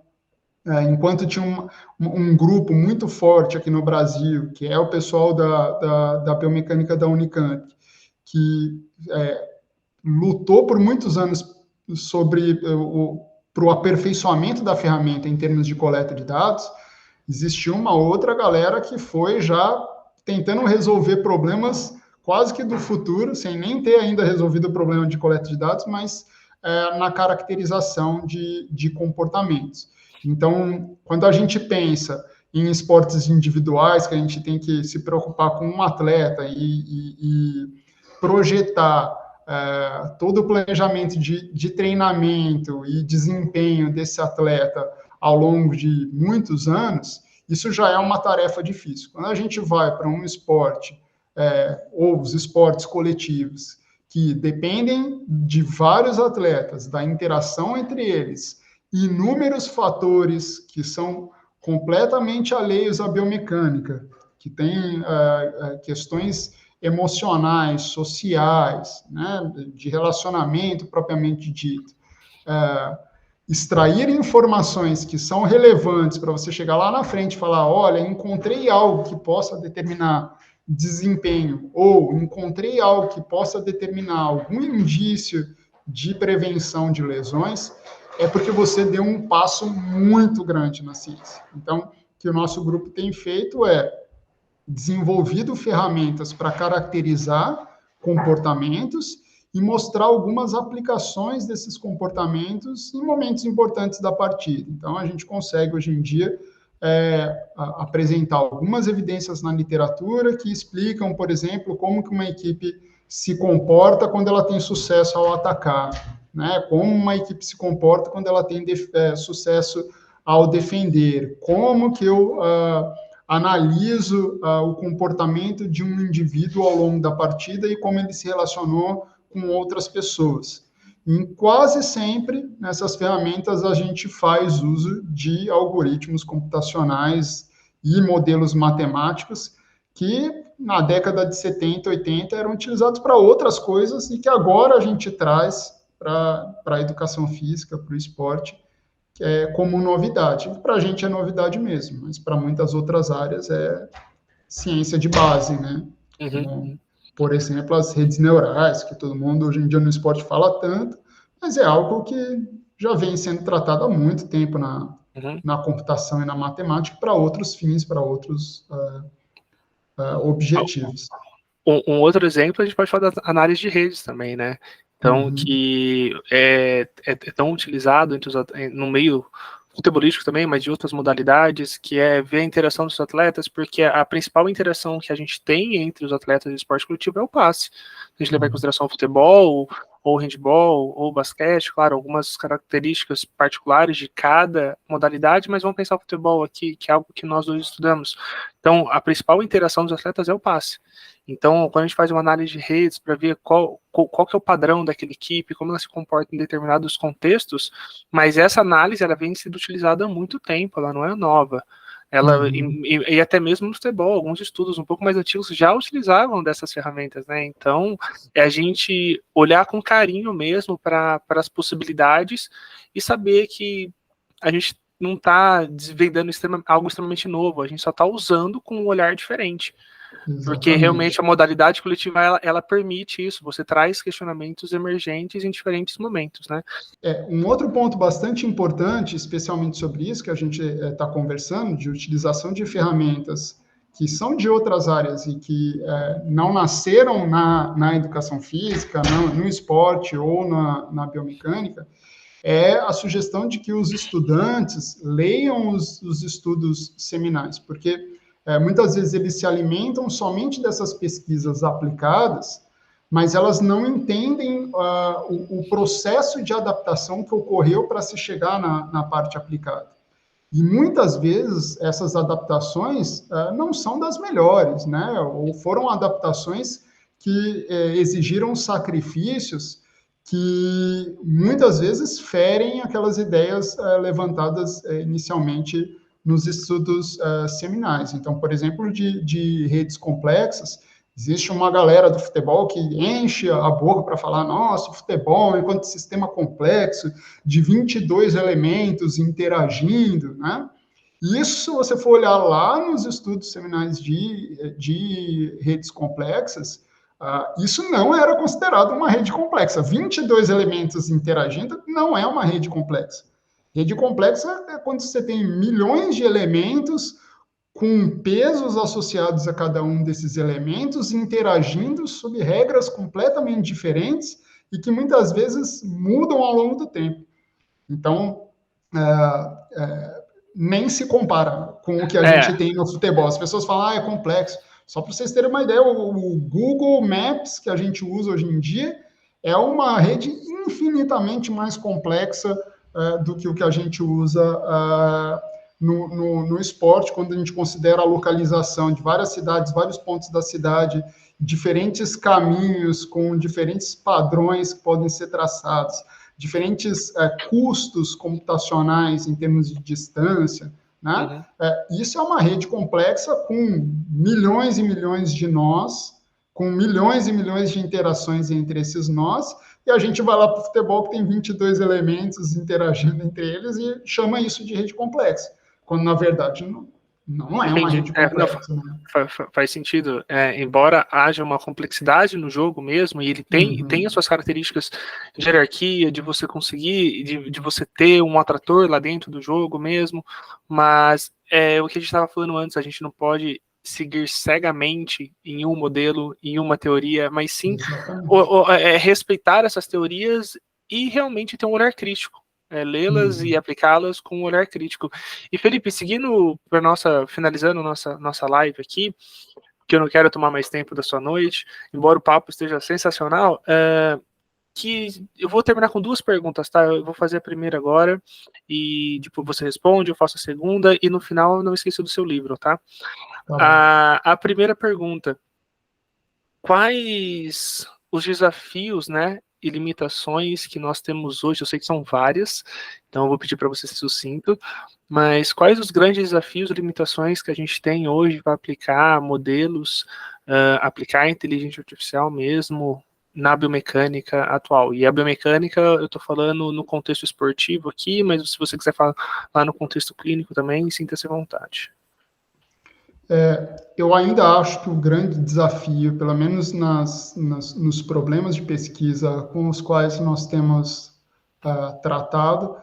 enquanto tinha um grupo muito forte aqui no Brasil, que é o pessoal da biomecânica da Unicamp, que lutou por muitos anos para o aperfeiçoamento da ferramenta em termos de coleta de dados, existiu uma outra galera que foi já tentando resolver problemas quase que do futuro, sem nem ter ainda resolvido o problema de coleta de dados, mas na caracterização de comportamentos. Então, quando a gente pensa em esportes individuais, que a gente tem que se preocupar com um atleta e projetar todo o planejamento de treinamento e desempenho desse atleta ao longo de muitos anos, isso já é uma tarefa difícil. Quando a gente vai para um esporte, ou os esportes coletivos, que dependem de vários atletas, da interação entre eles, inúmeros fatores que são completamente alheios à biomecânica, que tem questões emocionais, sociais, né, de relacionamento propriamente dito, extrair informações que são relevantes para você chegar lá na frente e falar, olha, encontrei algo que possa determinar desempenho, ou encontrei algo que possa determinar algum indício de prevenção de lesões, é porque você deu um passo muito grande na ciência. Então, o que o nosso grupo tem feito é desenvolvido ferramentas para caracterizar comportamentos e mostrar algumas aplicações desses comportamentos em momentos importantes da partida. Então, a gente consegue, hoje em dia, apresentar algumas evidências na literatura que explicam, por exemplo, como que uma equipe se comporta quando ela tem sucesso ao atacar, né? Como uma equipe se comporta quando ela tem sucesso ao defender, como que eu analiso o comportamento de um indivíduo ao longo da partida e como ele se relacionou com outras pessoas. E quase sempre, nessas ferramentas, a gente faz uso de algoritmos computacionais e modelos matemáticos que, na década de 70, 80, eram utilizados para outras coisas e que agora a gente traz para a educação física, para o esporte, como novidade. Para a gente é novidade mesmo, mas para muitas outras áreas é ciência de base, né? Como, por exemplo, as redes neurais, que todo mundo hoje em dia no esporte fala tanto, mas é algo que já vem sendo tratado há muito tempo na computação e na matemática para outros fins, para outros objetivos. Um outro exemplo, a gente pode falar da análise de redes também, né? Então, que é tão utilizado no meio futebolístico também, mas de outras modalidades, que é ver a interação dos atletas, porque a principal interação que a gente tem entre os atletas de esporte coletivo é o passe. A gente levar em consideração o futebol, ou handball, ou basquete, claro, algumas características particulares de cada modalidade, mas vamos pensar o futebol aqui, que é algo que nós dois estudamos. Então, a principal interação dos atletas é o passe. Então, quando a gente faz uma análise de redes para ver qual que é o padrão daquela equipe, como ela se comporta em determinados contextos, mas essa análise ela vem sendo utilizada há muito tempo, ela não é nova. Ela, e até mesmo no futebol, alguns estudos um pouco mais antigos já utilizavam dessas ferramentas, né? Então, é a gente olhar com carinho mesmo para as possibilidades e saber que a gente não está desvendando algo extremamente novo, a gente só está usando com um olhar diferente. Exatamente. Porque realmente a modalidade coletiva ela permite isso, você traz questionamentos emergentes em diferentes momentos, né? Um outro ponto bastante importante, especialmente sobre isso que a gente está conversando, de utilização de ferramentas que são de outras áreas e que não nasceram na educação física, no esporte ou na biomecânica, é a sugestão de que os estudantes leiam os estudos seminais, porque muitas vezes eles se alimentam somente dessas pesquisas aplicadas, mas elas não entendem o processo de adaptação que ocorreu para se chegar na parte aplicada. E muitas vezes essas adaptações não são das melhores, né? Ou foram adaptações que exigiram sacrifícios que muitas vezes ferem aquelas ideias levantadas inicialmente nos estudos seminais. Então, por exemplo, de redes complexas, existe uma galera do futebol que enche a boca para falar, nossa, o futebol, enquanto sistema complexo, de 22 elementos interagindo, né? Isso, se você for olhar lá nos estudos seminais de redes complexas, isso não era considerado uma rede complexa. 22 elementos interagindo não é uma rede complexa. Rede complexa é quando você tem milhões de elementos com pesos associados a cada um desses elementos, interagindo sob regras completamente diferentes e que muitas vezes mudam ao longo do tempo. Então, nem se compara com o que a gente tem no futebol. As pessoas falam, é complexo. Só para vocês terem uma ideia, o Google Maps que a gente usa hoje em dia é uma rede infinitamente mais complexa do que o que a gente usa no esporte, quando a gente considera a localização de várias cidades, vários pontos da cidade, diferentes caminhos com diferentes padrões que podem ser traçados, diferentes custos computacionais em termos de distância, né? Isso é uma rede complexa com milhões e milhões de nós, com milhões e milhões de interações entre esses nós, e a gente vai lá para o futebol que tem 22 elementos interagindo entre eles e chama isso de rede complexa, quando na verdade não é uma rede complexa. Né? Faz sentido. Embora haja uma complexidade no jogo mesmo, e ele tem as suas características de hierarquia, de você conseguir, de você ter um atrator lá dentro do jogo mesmo, mas o que a gente estava falando antes, a gente não pode seguir cegamente em um modelo, em uma teoria, mas sim respeitar essas teorias e realmente ter um olhar crítico. Lê-las e aplicá-las com um olhar crítico. E Felipe, seguindo finalizando nossa live aqui, que eu não quero tomar mais tempo da sua noite, embora o papo esteja sensacional, que eu vou terminar com 2 perguntas, tá? Eu vou fazer a primeira agora, e depois você responde, eu faço a segunda, e no final não esqueça do seu livro, tá? A primeira pergunta: quais os desafios, né, e limitações que nós temos hoje? Eu sei que são várias, então eu vou pedir para você ser sucinto, mas quais os grandes desafios e limitações que a gente tem hoje para aplicar modelos, aplicar a inteligência artificial mesmo na biomecânica atual? E a biomecânica, eu estou falando no contexto esportivo aqui, mas se você quiser falar lá no contexto clínico também, sinta-se à vontade. Eu ainda acho que o grande desafio, pelo menos nos problemas de pesquisa com os quais nós temos tratado,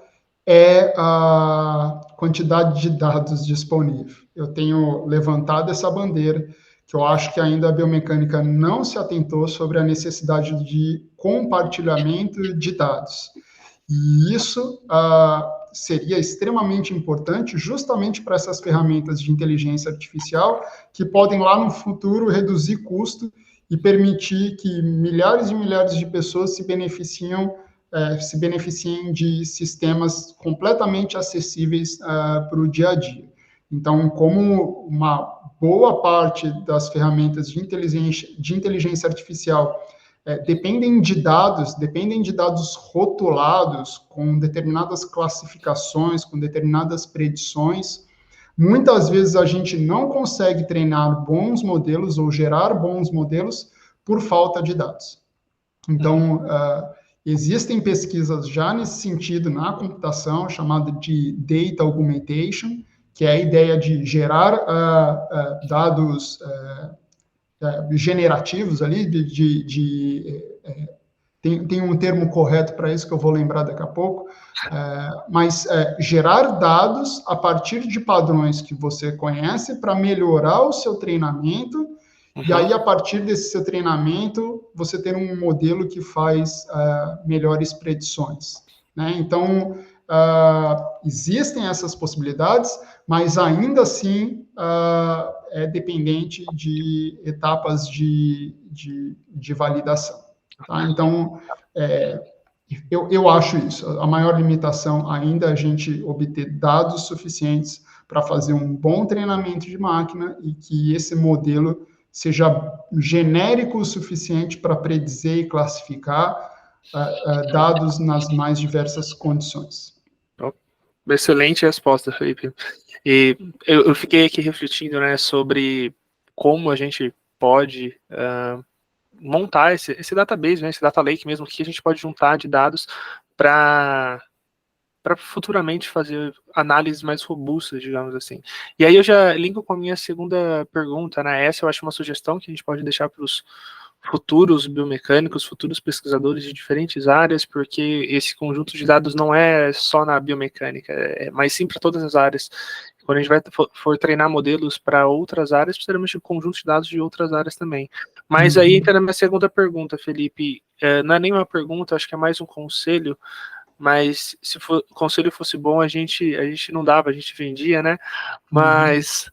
é a quantidade de dados disponível. Eu tenho levantado essa bandeira, que eu acho que ainda a biomecânica não se atentou sobre a necessidade de compartilhamento de dados. E isso seria extremamente importante justamente para essas ferramentas de inteligência artificial que podem lá no futuro reduzir custo e permitir que milhares e milhares de pessoas se beneficiem de sistemas completamente acessíveis para o dia a dia. Então, como uma boa parte das ferramentas de inteligência artificial dependem de dados rotulados com determinadas classificações, com determinadas predições, muitas vezes a gente não consegue treinar bons modelos ou gerar bons modelos por falta de dados. Então, existem pesquisas já nesse sentido na computação, chamada de data augmentation, que é a ideia de gerar dados generativos ali, tem um termo correto para isso que eu vou lembrar daqui a pouco, mas gerar dados a partir de padrões que você conhece para melhorar o seu treinamento, e aí, a partir desse seu treinamento, você ter um modelo que faz melhores predições, né? Então, existem essas possibilidades, mas ainda assim é dependente de etapas de validação. Tá? Então, eu acho isso. A maior limitação ainda é a gente obter dados suficientes para fazer um bom treinamento de máquina e que esse modelo seja genérico o suficiente para predizer e classificar dados nas mais diversas condições. Excelente resposta, Felipe. E eu fiquei aqui refletindo, né, sobre como a gente pode montar esse database, né, esse data lake mesmo, que a gente pode juntar de dados para futuramente fazer análises mais robustas, digamos assim. E aí eu já linko com a minha segunda pergunta, né? Essa eu acho uma sugestão que a gente pode deixar para os futuros biomecânicos, futuros pesquisadores de diferentes áreas, porque esse conjunto de dados não é só na biomecânica, mas sim para todas as áreas. Quando a gente for treinar modelos para outras áreas, precisaremos de um conjunto de dados de outras áreas também. Mas aí entra na minha segunda pergunta, Felipe. Não é nem uma pergunta, acho que é mais um conselho, mas se o conselho fosse bom, a gente não dava, a gente vendia, né? Mas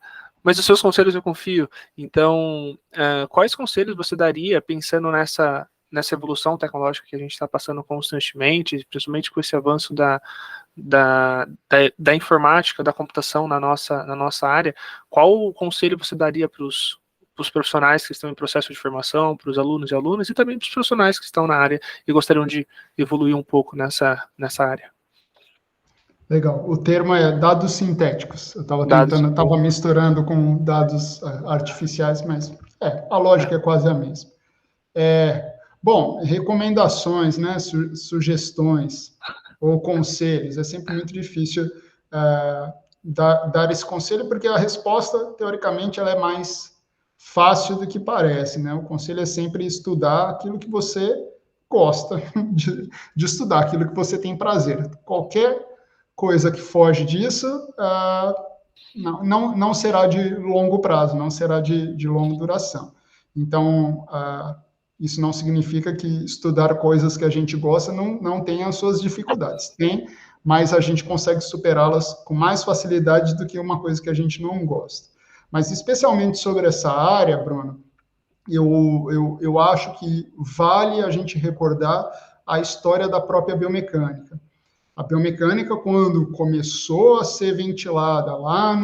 os seus conselhos eu confio. Então, quais conselhos você daria pensando nessa evolução tecnológica que a gente está passando constantemente, principalmente com esse avanço da informática, da computação na nossa área? Qual conselho você daria para os profissionais que estão em processo de formação, para os alunos e alunas, e também para os profissionais que estão na área e gostariam de evoluir um pouco nessa área? Legal. O termo é dados sintéticos. Eu estava misturando com dados artificiais, mas a lógica é quase a mesma. Bom, recomendações, né, sugestões ou conselhos. É sempre muito difícil dar esse conselho, porque a resposta, teoricamente, ela é mais fácil do que parece, né? O conselho é sempre estudar aquilo que você gosta de estudar, aquilo que você tem prazer. Qualquer coisa que foge disso não será de longo prazo, não será de longa duração. Então, isso não significa que estudar coisas que a gente gosta não tenha as suas dificuldades. Tem, mas a gente consegue superá-las com mais facilidade do que uma coisa que a gente não gosta. Mas, especialmente sobre essa área, Bruno, eu acho que vale a gente recordar a história da própria biomecânica. A biomecânica, quando começou a ser ventilada lá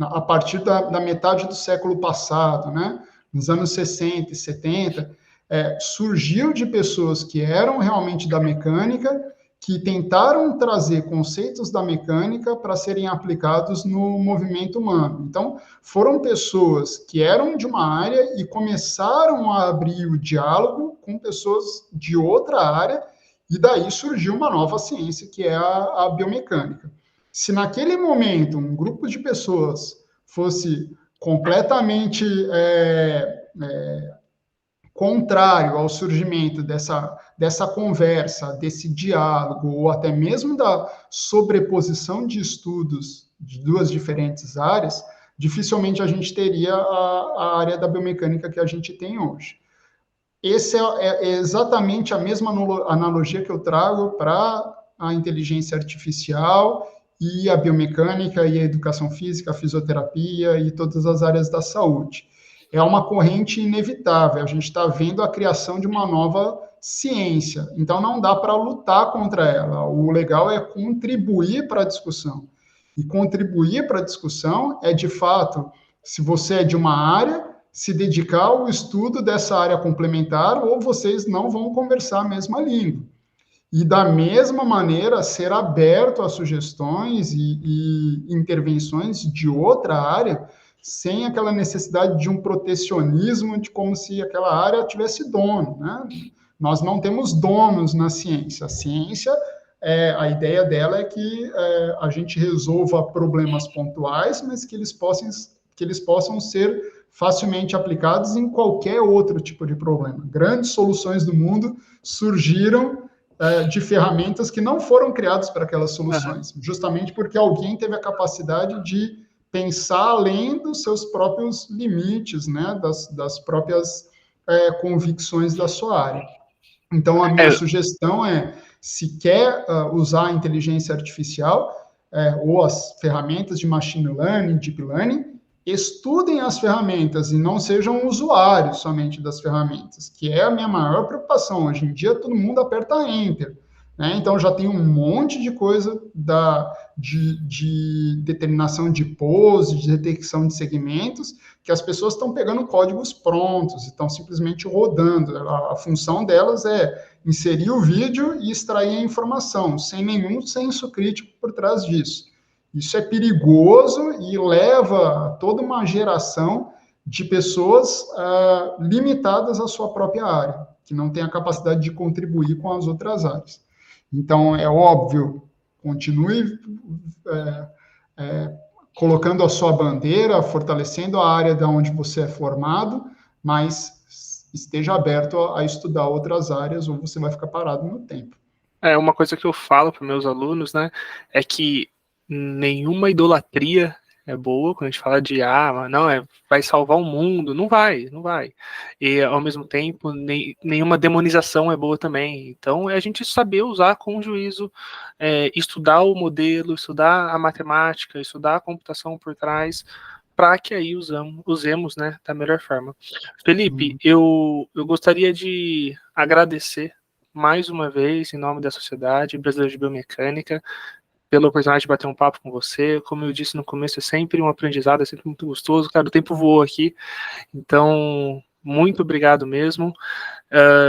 a partir da metade do século passado, né, nos anos 60 e 70, surgiu de pessoas que eram realmente da mecânica, que tentaram trazer conceitos da mecânica para serem aplicados no movimento humano. Então, foram pessoas que eram de uma área e começaram a abrir o diálogo com pessoas de outra área, e daí surgiu uma nova ciência, que é a biomecânica. Se naquele momento um grupo de pessoas fosse completamente contrário ao surgimento dessa conversa, desse diálogo, ou até mesmo da sobreposição de estudos de duas diferentes áreas, dificilmente a gente teria a área da biomecânica que a gente tem hoje. Essa é exatamente a mesma analogia que eu trago para a inteligência artificial e a biomecânica e a educação física, a fisioterapia e todas as áreas da saúde. É uma corrente inevitável, a gente está vendo a criação de uma nova ciência, então não dá para lutar contra ela, o legal é contribuir para a discussão. E contribuir para a discussão é, de fato, se você é de uma área, se dedicar ao estudo dessa área complementar, ou vocês não vão conversar a mesma língua. E, da mesma maneira, ser aberto a sugestões e intervenções de outra área, sem aquela necessidade de um protecionismo, de como se aquela área tivesse dono, né? Nós não temos donos na ciência. A ciência, a ideia dela é que a gente resolva problemas pontuais, mas que eles possam ser facilmente aplicados em qualquer outro tipo de problema. Grandes soluções do mundo surgiram de ferramentas que não foram criadas para aquelas soluções, justamente porque alguém teve a capacidade de pensar além dos seus próprios limites, né, das próprias convicções da sua área. Então, a minha sugestão é, se quer usar a inteligência artificial ou as ferramentas de machine learning, deep learning, estudem as ferramentas e não sejam usuários somente das ferramentas, que é a minha maior preocupação. Hoje em dia, todo mundo aperta Enter, né? Então, já tem um monte de coisa de determinação de pose, de detecção de segmentos, que as pessoas estão pegando códigos prontos, estão simplesmente rodando. A função delas é inserir o vídeo e extrair a informação, sem nenhum senso crítico por trás disso. Isso é perigoso e leva toda uma geração de pessoas limitadas à sua própria área, que não tem a capacidade de contribuir com as outras áreas. Então, é óbvio, continue colocando a sua bandeira, fortalecendo a área de onde você é formado, mas esteja aberto a estudar outras áreas ou você vai ficar parado no tempo. Uma coisa que eu falo para meus alunos, né, é que nenhuma idolatria é boa quando a gente fala de não, vai salvar o mundo. Não vai. E, ao mesmo tempo, nenhuma demonização é boa também. Então, é a gente saber usar com juízo, estudar o modelo, estudar a matemática, estudar a computação por trás, para que aí usemos, né, da melhor forma. Felipe, eu gostaria de agradecer mais uma vez, em nome da Sociedade Brasileira de Biomecânica, pela oportunidade de bater um papo com você. Como eu disse no começo, é sempre um aprendizado, é sempre muito gostoso. Cara, o tempo voou aqui. Então, muito obrigado mesmo.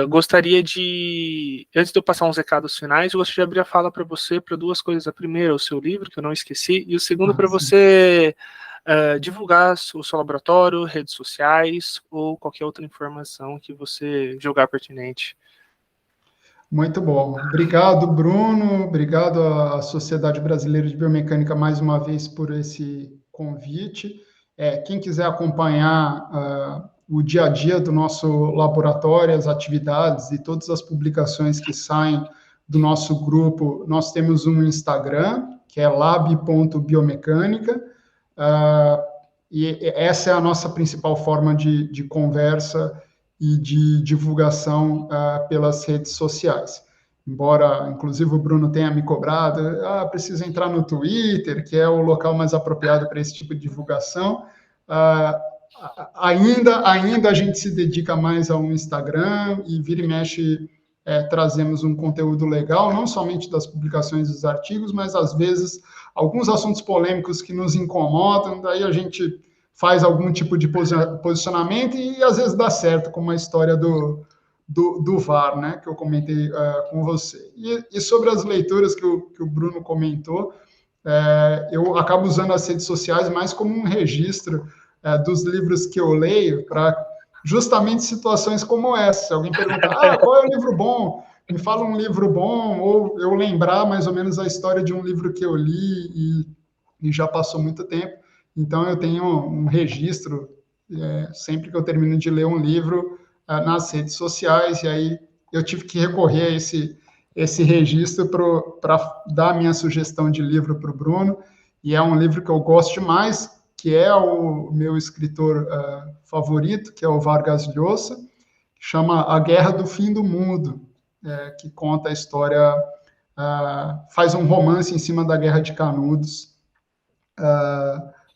Gostaria de, antes de eu passar uns recados finais, eu gostaria de abrir a fala para você, para duas coisas. A primeira, o seu livro, que eu não esqueci, e o segundo, para você divulgar o seu laboratório, redes sociais, ou qualquer outra informação que você julgar pertinente. Muito bom. Obrigado, Bruno. Obrigado à Sociedade Brasileira de Biomecânica mais uma vez por esse convite. Quem quiser acompanhar o dia a dia do nosso laboratório, as atividades e todas as publicações que saem do nosso grupo, nós temos um Instagram, que é lab.biomecânica, e essa é a nossa principal forma de conversa e de divulgação pelas redes sociais. Embora, inclusive, o Bruno tenha me cobrado, precisa entrar no Twitter, que é o local mais apropriado para esse tipo de divulgação. Ainda a gente se dedica mais ao Instagram e vira e mexe trazemos um conteúdo legal, não somente das publicações dos artigos, mas, às vezes, alguns assuntos polêmicos que nos incomodam, daí a gente faz algum tipo de posicionamento e às vezes dá certo, como a história do VAR, né, que eu comentei com você. E sobre as leituras que o Bruno comentou, eu acabo usando as redes sociais mais como um registro dos livros que eu leio para justamente situações como essa. Se alguém perguntar, qual é o livro bom? Me fala um livro bom, ou eu lembrar mais ou menos a história de um livro que eu li e já passou muito tempo. Então, eu tenho um registro, sempre que eu termino de ler um livro, nas redes sociais, e aí eu tive que recorrer a esse registro para dar a minha sugestão de livro para o Bruno, e é um livro que eu gosto demais, que é o meu escritor favorito, que é o Vargas Llosa, que chama A Guerra do Fim do Mundo, que conta a história faz um romance em cima da Guerra de Canudos,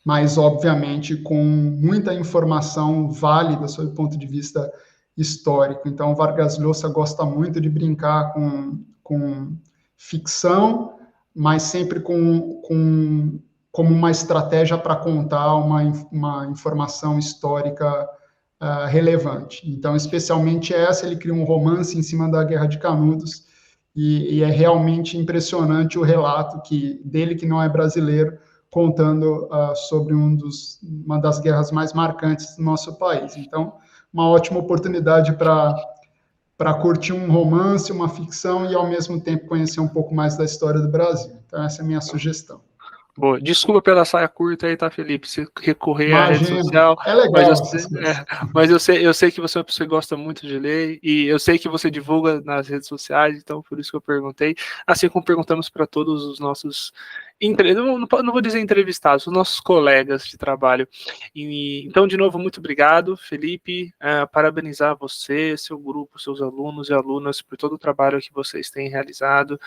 mas, obviamente, com muita informação válida sob o ponto de vista histórico. Então, Vargas Llosa gosta muito de brincar com ficção, mas sempre como uma estratégia para contar uma informação histórica relevante. Então, especialmente essa, ele cria um romance em cima da Guerra de Canudos, e é realmente impressionante o relato dele, que não é brasileiro, contando sobre uma das guerras mais marcantes do nosso país. Então, uma ótima oportunidade para curtir um romance, uma ficção, e, ao mesmo tempo, conhecer um pouco mais da história do Brasil. Então, essa é a minha sugestão. Boa. Desculpa pela saia curta aí, tá, Felipe? Se recorrer à rede Imagina, social, é legal essas coisas. mas eu sei que você é uma pessoa que gosta muito de ler, e eu sei que você divulga nas redes sociais, então por isso que eu perguntei, assim como perguntamos para todos os nossos, não vou dizer entrevistados, os nossos colegas de trabalho. Então, de novo, muito obrigado, Felipe, parabenizar você, seu grupo, seus alunos e alunas por todo o trabalho que vocês têm realizado.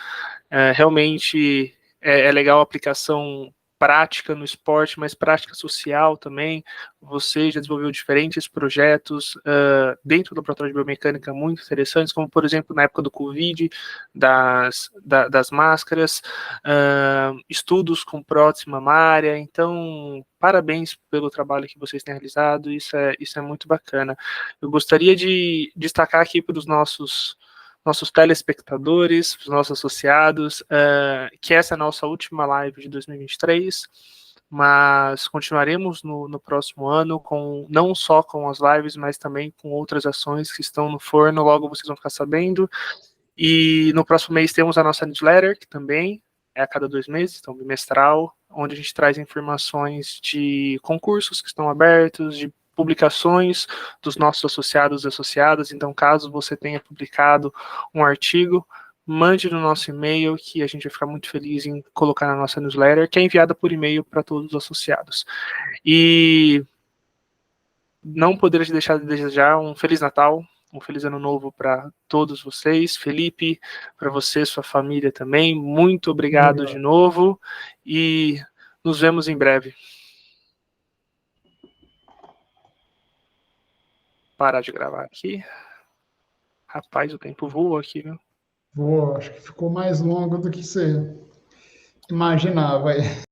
Realmente é legal a aplicação prática no esporte, mas prática social também. Você já desenvolveu diferentes projetos dentro do laboratório de biomecânica muito interessantes, como, por exemplo, na época do Covid, das máscaras, estudos com prótese mamária. Então, parabéns pelo trabalho que vocês têm realizado, isso é muito bacana. Eu gostaria de destacar aqui para os nossos telespectadores, os nossos associados, que essa é a nossa última live de 2023, mas continuaremos no próximo ano, não só com as lives, mas também com outras ações que estão no forno, logo vocês vão ficar sabendo. E no próximo mês temos a nossa newsletter, que também é a cada 2 meses, então bimestral, onde a gente traz informações de concursos que estão abertos, de publicações dos nossos associados e associadas. Então, caso você tenha publicado um artigo, mande no nosso e-mail, que a gente vai ficar muito feliz em colocar na nossa newsletter, que é enviada por e-mail para todos os associados. E não poderia deixar de desejar um Feliz Natal, um Feliz Ano Novo para todos vocês. Felipe, para você, sua família também, muito obrigado de novo, e nos vemos em breve. Parar de gravar aqui. Rapaz, o tempo voa aqui, viu? Acho que ficou mais longo do que você imaginava aí.